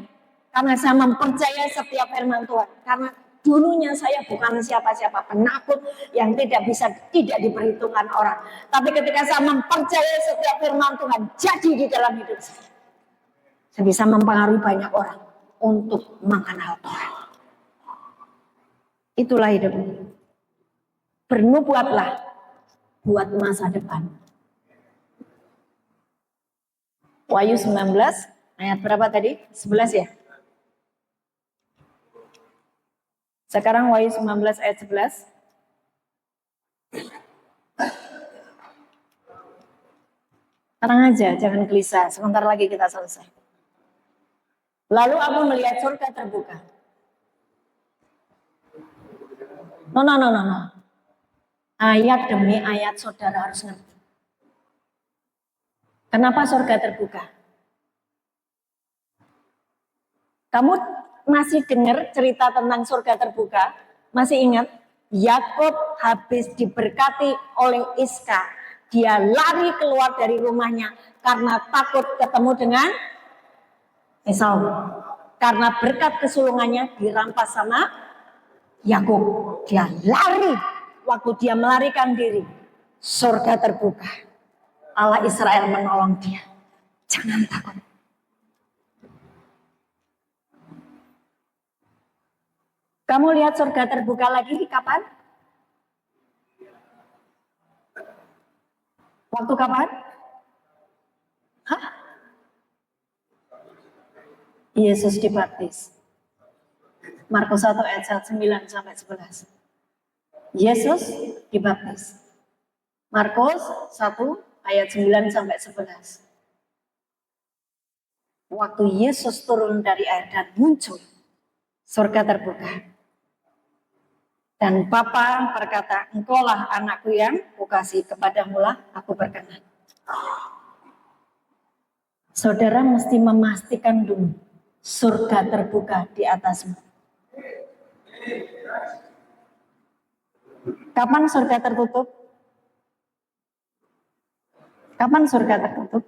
Karena saya mempercayai setiap firman Tuhan. Karena dulunya saya bukan siapa-siapa, penakut yang tidak diperhitungkan orang. Tapi ketika saya mempercayai setiap firman Tuhan, jadi di dalam hidup saya. Saya bisa mempengaruhi banyak orang untuk mengenal Tuhan. Itulah hidup. Bernubuatlah buat masa depan. Wahyu 19 ayat berapa tadi? 11 ya? Sekarang Wahyu 19 ayat 11. Tenang aja, jangan gelisah. Sebentar lagi kita selesai. Lalu aku melihat surga terbuka. No. Ayat demi ayat saudara harus ngerti. Kenapa surga terbuka? Kamu masih dengar cerita tentang surga terbuka? Masih ingat? Yakub habis diberkati oleh Iska. Dia lari keluar dari rumahnya karena takut ketemu dengan Esau. Karena berkat kesulungannya dirampas sama Yakub. Dia lari. Waktu dia melarikan diri, surga terbuka. Allah Israel menolong dia. Jangan takut. Kamu lihat surga terbuka lagi kapan? Waktu kapan? Hah? Yesus dibaptis. Markus 1 ayat 9 sampai 11. Yesus dibaptis. Markus 1 ayat 9 sampai 11. Waktu Yesus turun dari air dan muncul, surga terbuka. Dan Bapa berkata, engkaulah anakku yang kukasih, kepadamu lah aku berkenan. Saudara mesti memastikan dulu surga terbuka di atasmu. Kapan surga tertutup? Kapan surga tertutup?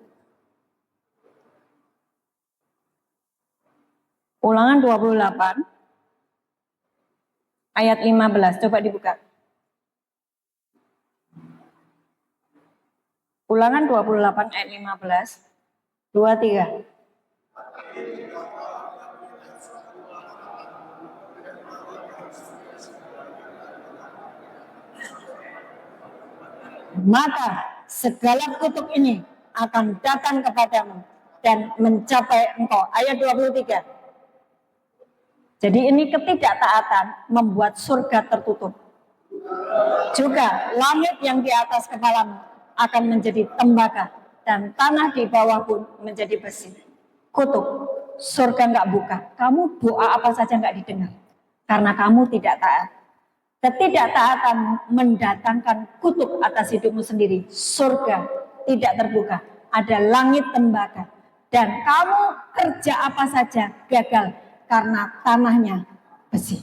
Ulangan 28 ayat 15, coba dibuka. Ulangan 28 ayat 15, 2, 3. Maka segala kutuk ini akan datang kepadamu dan mencapai engkau. Ayat 23. Jadi ini ketidaktaatan membuat surga tertutup. Juga langit yang di atas kepalamu akan menjadi tembaga dan tanah di bawah pun menjadi besi. Kutuk, surga nggak buka. Kamu doa apa saja nggak didengar karena kamu tidak taat. Ketidaktaatan mendatangkan kutuk atas hidupmu sendiri. Surga tidak terbuka. Ada langit tembaga. Dan kamu kerja apa saja gagal karena tanahnya besi.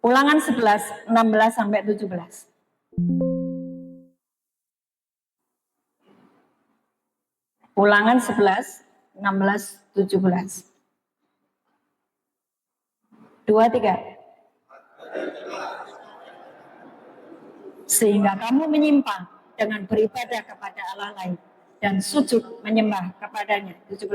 Ulangan 11, 16 sampai 17. Ulangan 11, 16, 17. 2, 3. Sehingga kamu menyimpang dengan beribadah kepada Allah lain dan sujud menyembah kepadanya. 17.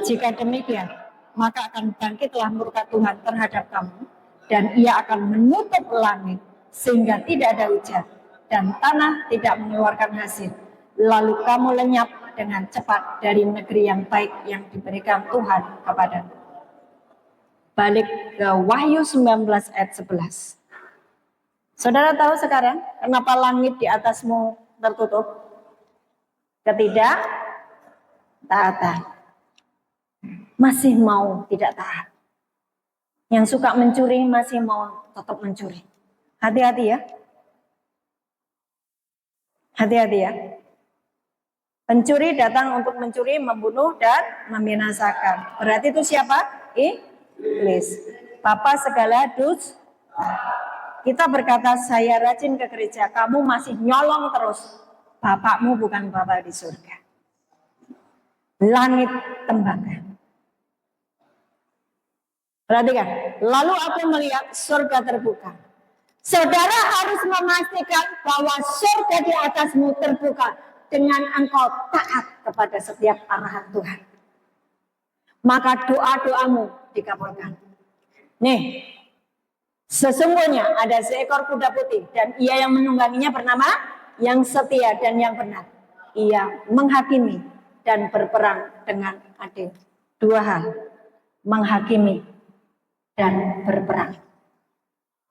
Jika demikian, maka akan bangkitlah murka Tuhan terhadap kamu dan ia akan menutup langit sehingga tidak ada hujan dan tanah tidak mengeluarkan hasil. Lalu kamu lenyap dengan cepat dari negeri yang baik yang diberikan Tuhan kepadamu. Balik ke Wahyu 19 ayat 11. Saudara tahu sekarang kenapa langit di atasmu tertutup? Ketidaktaatan. Masih mau tidak taat. Yang suka mencuri masih mau tetap mencuri. Hati-hati ya. Hati-hati ya. Pencuri datang untuk mencuri, membunuh, dan membinasakan. Berarti itu siapa? Iblis. Bapa segala dusta. Kita berkata, saya rajin ke gereja, kamu masih nyolong terus. Bapakmu bukan Bapa di surga. Langit tembaga. Perhatikan, lalu aku melihat surga terbuka. Saudara harus memastikan bahwa surga di atasmu terbuka dengan engkau taat kepada setiap arahan Tuhan. Maka doa-doamu dikabulkan. Nih, sesungguhnya ada seekor kuda putih dan ia yang menungganginya bernama yang setia dan yang benar. Ia menghakimi dan berperang dengan adil. Dua hal, menghakimi dan berperang.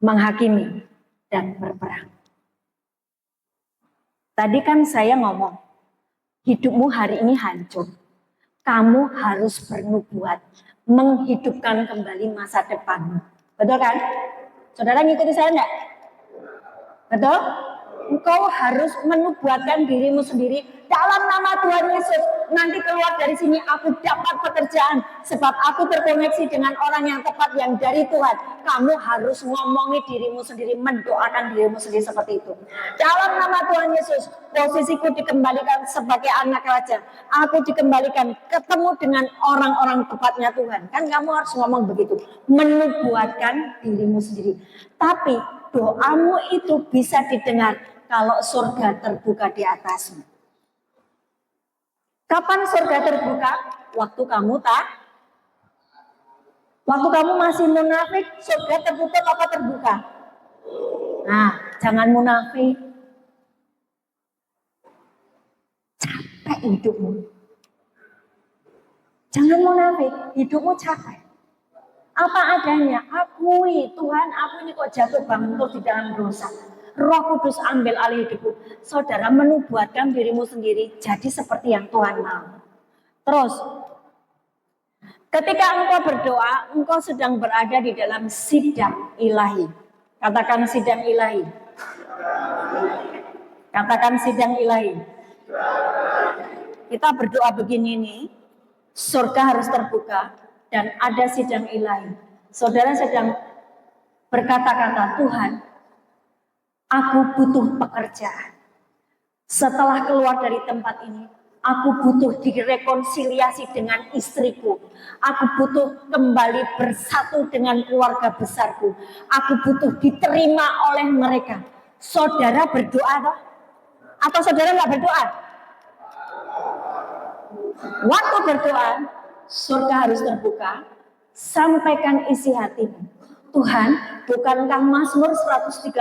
Menghakimi dan berperang. Tadi kan saya ngomong, hidupmu hari ini hancur. Kamu harus bernubuat, menghidupkan kembali masa depanmu. Betul kan? Saudara ngikuti saya enggak? Betul? Engkau harus menubuatkan dirimu sendiri dalam nama Tuhan Yesus. Nanti keluar dari sini aku dapat pekerjaan sebab aku terkoneksi dengan orang yang tepat yang dari Tuhan. Kamu harus ngomongi dirimu sendiri, mendoakan dirimu sendiri seperti itu. Dalam nama Tuhan Yesus, posisiku dikembalikan sebagai anak raja. Aku dikembalikan ketemu dengan orang-orang tepatnya Tuhan. Kan kamu harus ngomong begitu, menubuatkan dirimu sendiri. Tapi doamu itu bisa didengar kalau surga terbuka di atasmu. Kapan surga terbuka? Waktu kamu masih munafik, surga tertutup apa terbuka? Nah, jangan munafik. Capek hidupmu. Jangan munafik, hidupmu capek. Apa adanya, akui Tuhan, aku ini kok jatuh bangun di dalam dosa. Roh Kudus ambil alih hidupku. Saudara menubuatkan dirimu sendiri jadi seperti yang Tuhan mau. Terus, ketika engkau berdoa, engkau sedang berada di dalam sidang ilahi. Katakan sidang ilahi. Katakan sidang ilahi. Kita berdoa begini nih, surga harus terbuka dan ada sidang ilahi. Saudara sedang berkata-kata, Tuhan, aku butuh pekerjaan. Setelah keluar dari tempat ini, aku butuh direkonsiliasi dengan istriku. Aku butuh kembali bersatu dengan keluarga besarku. Aku butuh diterima oleh mereka. Saudara berdoa toh? Atau saudara nggak berdoa? Waktu berdoa, surga harus terbuka. Sampaikan isi hatimu. Tuhan, bukankah Mazmur 139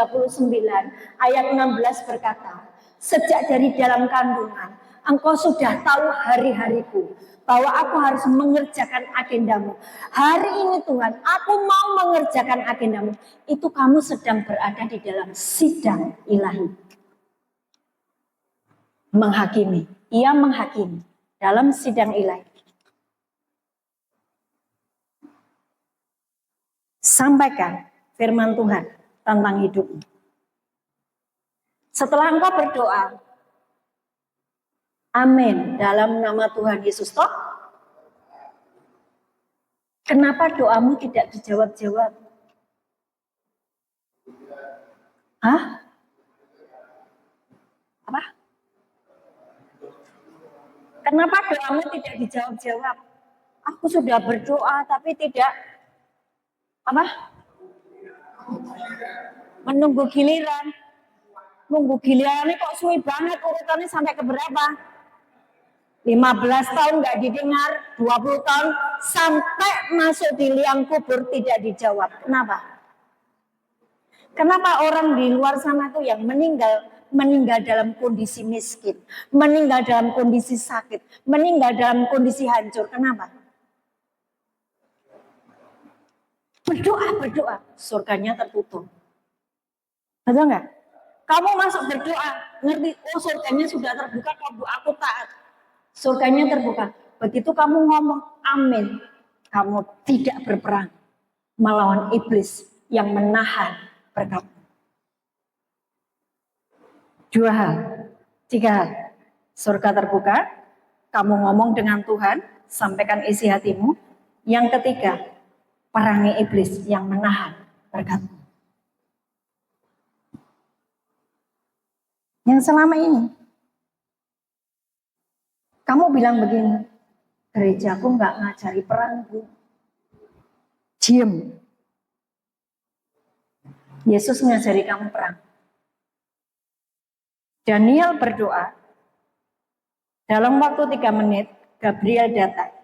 ayat 16 berkata, sejak dari dalam kandungan, engkau sudah tahu hari-hariku, bahwa aku harus mengerjakan agendamu. Hari ini Tuhan, aku mau mengerjakan agendamu. Itu kamu sedang berada di dalam sidang ilahi. Menghakimi, ia menghakimi dalam sidang ilahi. Sampaikan firman Tuhan tentang hidupmu. Setelah engkau berdoa, amin, dalam nama Tuhan Yesus toh. Kenapa doamu tidak dijawab-jawab? Hah? Apa? Kenapa doamu tidak dijawab-jawab? Aku sudah berdoa tapi tidak apa? Menunggu giliran. Nunggu gilirannya kok suwi banget, urutannya sampai ke berapa? 15 tahun nggak didengar, 20 tahun sampai masuk di liang kubur tidak dijawab. Kenapa? Kenapa orang di luar sana tuh yang meninggal dalam kondisi miskin, meninggal dalam kondisi sakit, meninggal dalam kondisi hancur? Kenapa? Berdoa, surganya tertutup. Betul nggak? Kamu masuk berdoa, ngerti, oh surganya sudah terbuka, kalau aku taat. Surganya terbuka. Begitu kamu ngomong amin, kamu tidak berperang melawan iblis yang menahan berkat. 2 hal, 3 hal. Surga terbuka, kamu ngomong dengan Tuhan, sampaikan isi hatimu. Yang ketiga, perangi iblis yang menahan berkatmu. Yang selama ini kamu bilang begini, gerejaku nggak ngajari perang, Bu. Diem. Yesus ngajari kamu perang. Daniel berdoa, dalam waktu 3 menit, Gabriel datang.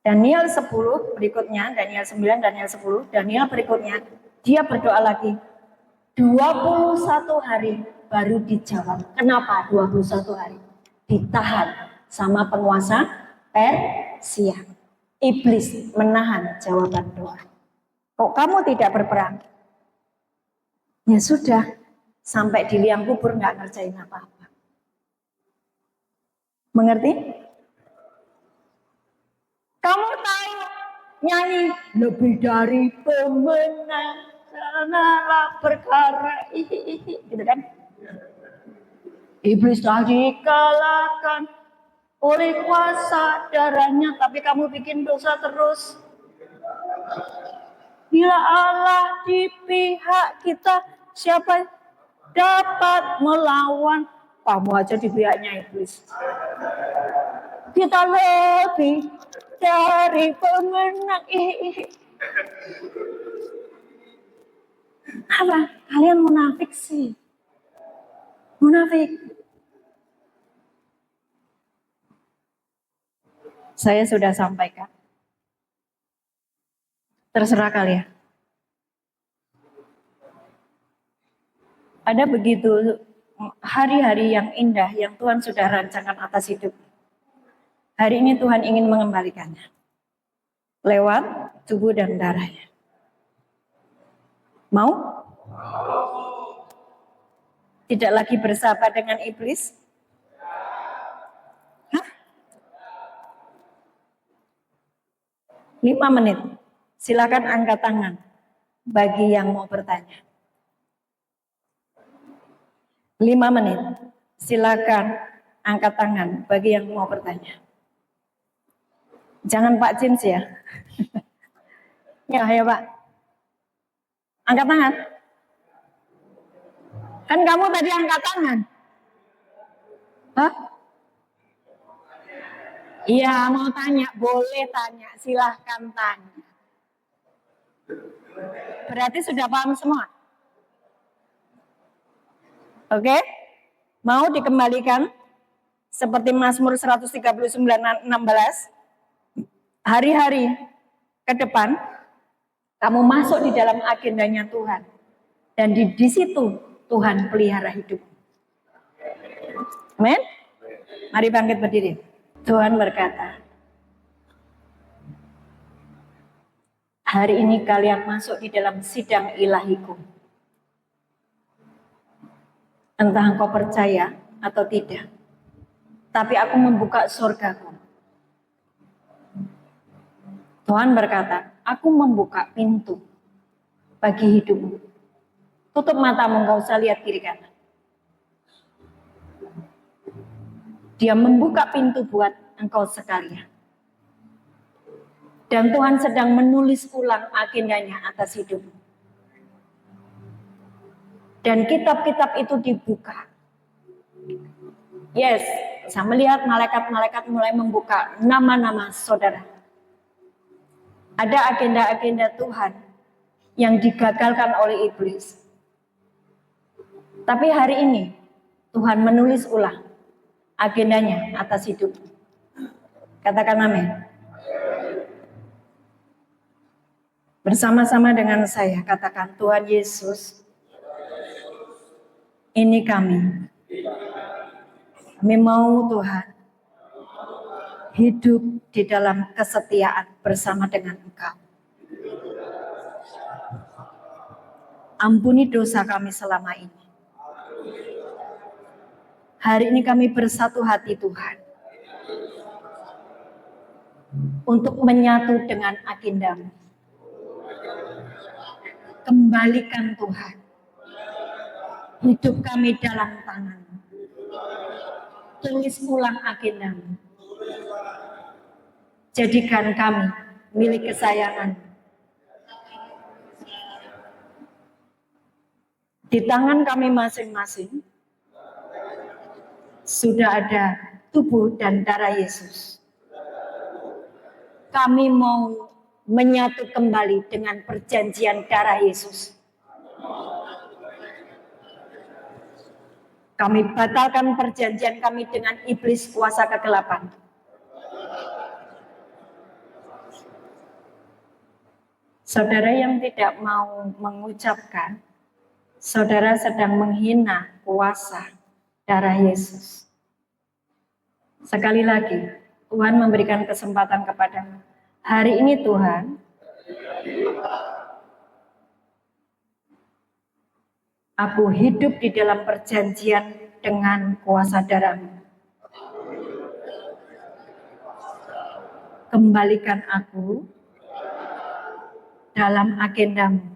Daniel 10 berikutnya, Daniel 9, Daniel 10, Daniel berikutnya, dia berdoa lagi. 21 hari baru dijawab. Kenapa 21 hari? Ditahan sama penguasa Persia. Iblis menahan jawaban doa. Kok kamu tidak berperang? Ya sudah, sampai di liang kubur nggak ngerjain apa-apa. Mengerti? Kamu tahu nyanyi lebih dari pemenang sanalah perkara gitu kan? Iblis telah dikalahkan oleh kuasa darahnya, tapi kamu bikin dosa terus. Bila Allah di pihak kita, siapa dapat melawan? Kamu aja di pihaknya iblis. Kita lebih dari pemenang. Apa? Kalian munafik sih. Munafik. Saya sudah sampaikan. Terserah kalian. Ada begitu hari-hari yang indah yang Tuhan sudah rancangkan atas hidup. Hari ini Tuhan ingin mengembalikannya. Lewat tubuh dan darahnya. Mau? Tidak lagi bersahabat dengan iblis? Hah? 5 menit. Silakan angkat tangan bagi yang mau bertanya. 5 menit. Silakan angkat tangan bagi yang mau bertanya. Jangan Pak James ya. Ya, ayo Pak. Angkat tangan. Kan kamu tadi angkat tangan. Hah? Iya, mau tanya, boleh tanya, silahkan tanya. Berarti sudah paham semua? Oke? Mau dikembalikan seperti Mazmur 139:16. Hari-hari ke depan kamu masuk di dalam agendanya Tuhan. Dan di situ Tuhan pelihara hidup. Amin? Mari bangkit berdiri. Tuhan berkata, hari ini kalian masuk di dalam sidang ilahiku. Entah engkau percaya atau tidak. Tapi aku membuka surgaku. Tuhan berkata, aku membuka pintu bagi hidupmu. Tutup matamu, enggak usah lihat kiri kanan. Dia membuka pintu buat engkau sekalian. Dan Tuhan sedang menulis ulang agendanya atas hidupmu. Dan kitab-kitab itu dibuka. Yes, saya melihat malaikat-malaikat mulai membuka nama-nama saudara. Ada agenda-agenda Tuhan yang digagalkan oleh iblis. Tapi hari ini Tuhan menulis ulang agendanya atas hidup. Katakan amin. Bersama-sama dengan saya katakan, Tuhan Yesus, ini kami. Kami mau Tuhan hidup di dalam kesetiaan bersama dengan Engkau. Ampuni dosa kami selama ini. Hari ini kami bersatu hati Tuhan. Untuk menyatu dengan agendamu. Kembalikan Tuhan. Hidup kami dalam tangan-Mu. Tulis ulang agendamu. Jadikan kami milik kesayangan. Di tangan kami masing-masing sudah ada tubuh dan darah Yesus. Kami mau menyatu kembali dengan perjanjian darah Yesus. Kami batalkan perjanjian kami dengan iblis kuasa kegelapan. Saudara yang tidak mau mengucapkan, saudara sedang menghina kuasa darah Yesus. Sekali lagi, Tuhan memberikan kesempatan kepadamu. Hari ini Tuhan Aku hidup di dalam perjanjian dengan kuasa darah-Mu. Kembalikan aku dalam agenda-Mu.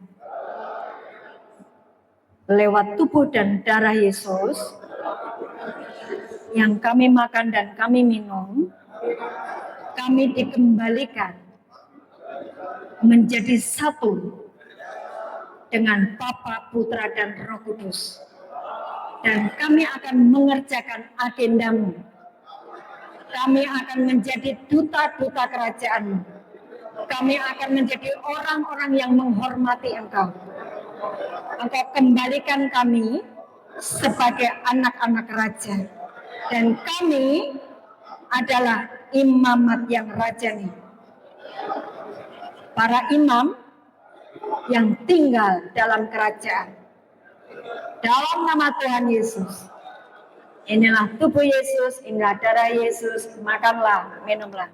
Lewat tubuh dan darah Yesus yang kami makan dan kami minum, kami dikembalikan menjadi satu dengan Bapa, Putra, dan Roh Kudus. Dan kami akan mengerjakan agenda-Mu. Kami akan menjadi duta-duta kerajaan-Mu. Kami akan menjadi orang-orang yang menghormati Engkau. Engkau kembalikan kami sebagai anak-anak raja. Dan kami adalah imamat yang rajani. Para imam yang tinggal dalam kerajaan. Dalam nama Tuhan Yesus. Inilah tubuh Yesus, inilah darah Yesus. Makanlah, minumlah.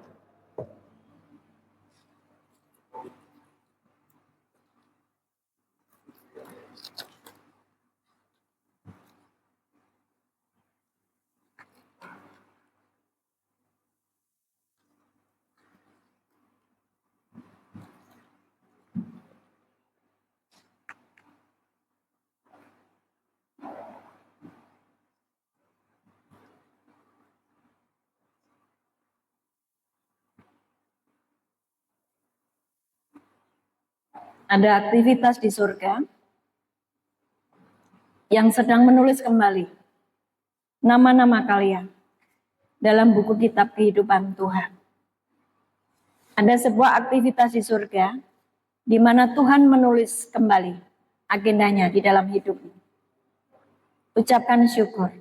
Ada aktivitas di surga yang sedang menulis kembali nama-nama kalian dalam buku kitab kehidupan Tuhan. Ada sebuah aktivitas di surga di mana Tuhan menulis kembali agendanya di dalam hidupmu. Ucapkan syukur.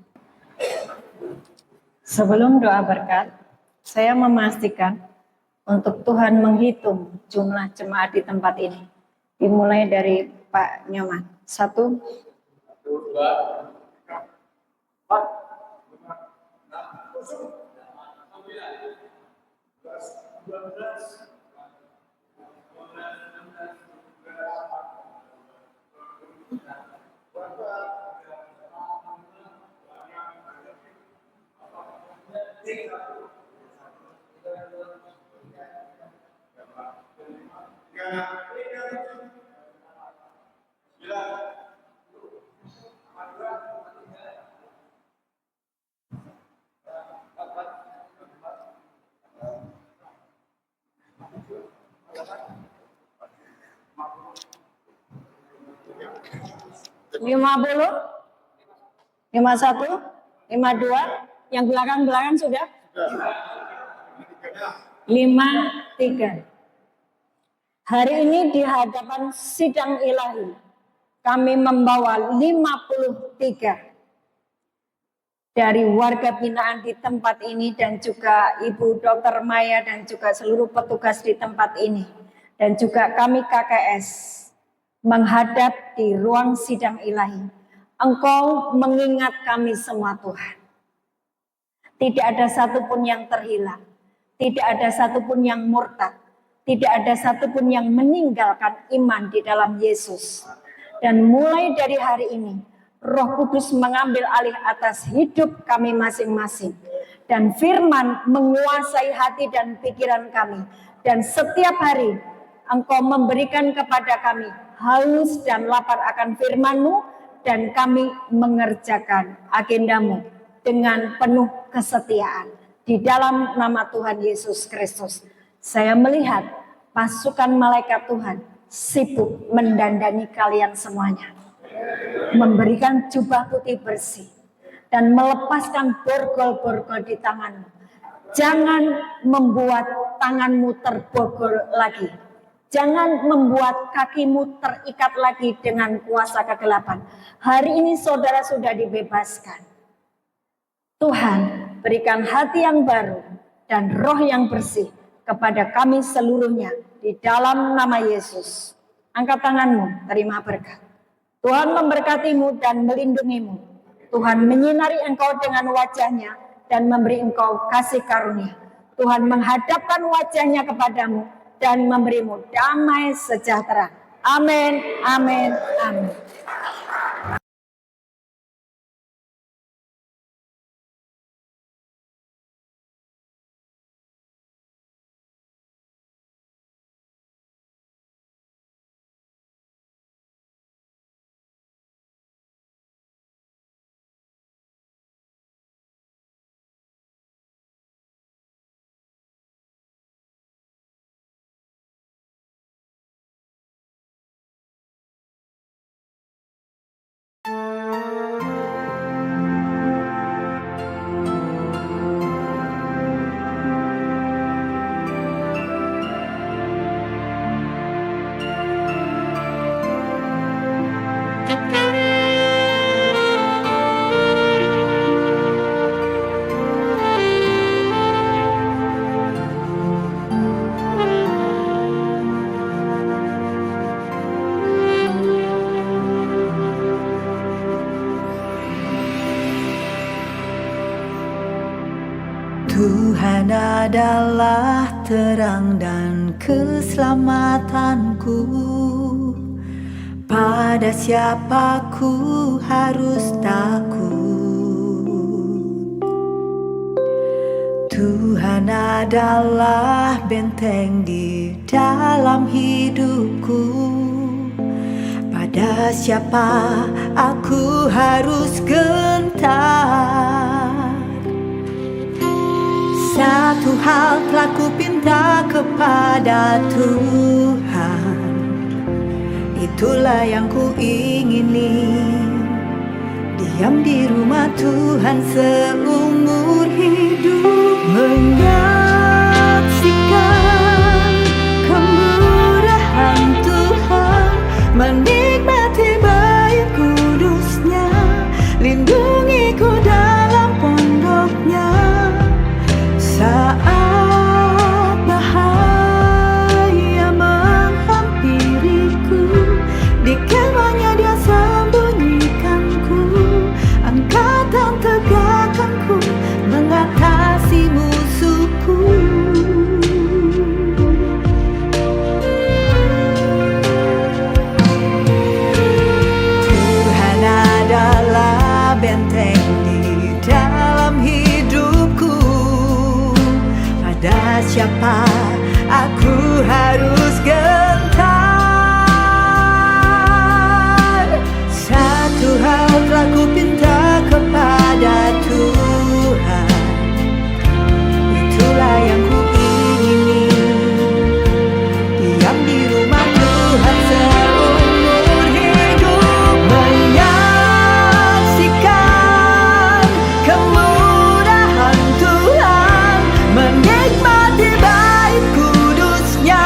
Sebelum doa berkat, saya memastikan untuk Tuhan menghitung jumlah jemaat di tempat ini. Dimulai dari Pak Nyoman. 1, 2, 3, 4, 50, 51, 52, yang belakang-belakang sudah? 53. Hari ini di hadapan sidang ilahi, kami membawa 53 dari warga binaan di tempat ini dan juga Ibu Dr. Maya dan juga seluruh petugas di tempat ini. Dan juga kami KKS menghadap di ruang sidang ilahi. Engkau mengingat kami semua Tuhan. Tidak ada satupun yang terhilang. Tidak ada satupun yang murtad. Tidak ada satupun yang meninggalkan iman di dalam Yesus. Dan mulai dari hari ini, Roh Kudus mengambil alih atas hidup kami masing-masing. Dan firman menguasai hati dan pikiran kami. Dan setiap hari Engkau memberikan kepada kami haus dan lapar akan firman-Mu. Dan kami mengerjakan agenda-Mu dengan penuh kesetiaan. Di dalam nama Tuhan Yesus Kristus. Saya melihat pasukan malaikat Tuhan sibuk mendandani kalian semuanya. Memberikan jubah putih bersih. Dan melepaskan borgol-borgol di tanganmu. Jangan membuat tanganmu terbogol lagi. Jangan membuat kakimu terikat lagi dengan kuasa kegelapan. Hari ini saudara sudah dibebaskan. Tuhan berikan hati yang baru dan roh yang bersih kepada kami seluruhnya di dalam nama Yesus. Angkat tanganmu, terima berkat. Tuhan memberkatimu dan melindungimu. Tuhan menyinari engkau dengan wajahnya dan memberi engkau kasih karunia. Tuhan menghadapkan wajahnya kepadamu dan memberimu damai sejahtera. Amin, amin, amin. Tuhan adalah terang dan keselamatanku. Pada siapa ku harus takut? Tuhan adalah benteng di dalam hidupku. Pada siapa aku harus gentar? Satu hal telah ku pinta kepada Tuhan, itulah yang ku ingini, diam di rumah Tuhan seumur hidup, menyaksikan kemurahan Tuhan, menikmati bait kudusnya, lindungi ku dalam pondoknya. Saat bahaya menghampiriku, di kemahnya Dia sembunyikanku, angkatan tegakkanku, mengatasi musuhku. Tuhan adalah benteng di dalam hidupku. Pada siapa aku harus gentar? Satu hal telah ku pinta kepada Tuhan, itulah yang ku ingini, diam di rumah Tuhan seumur hidup, menyaksikan kemurahan Tuhan, menikmati bait kudusnya,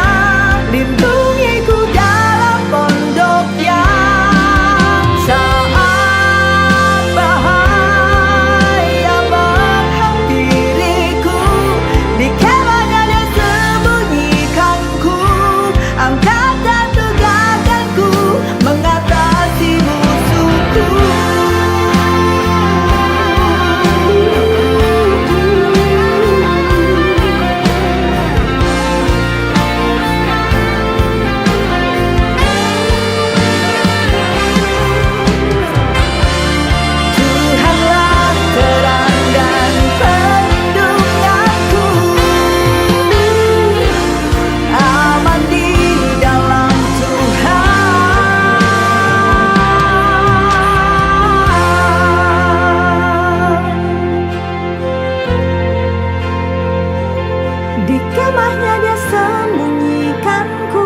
lindungi ku dalam pondoknya. Saat bahaya menghampiriku, di kemahnya Dia sembunyikanku, angkat dan tegakkanku, mengatasi musuhku. Tuhanlah terang dan perlindunganku, aman di dalam Tuhan. Di kemahnya Dia sembunyikanku,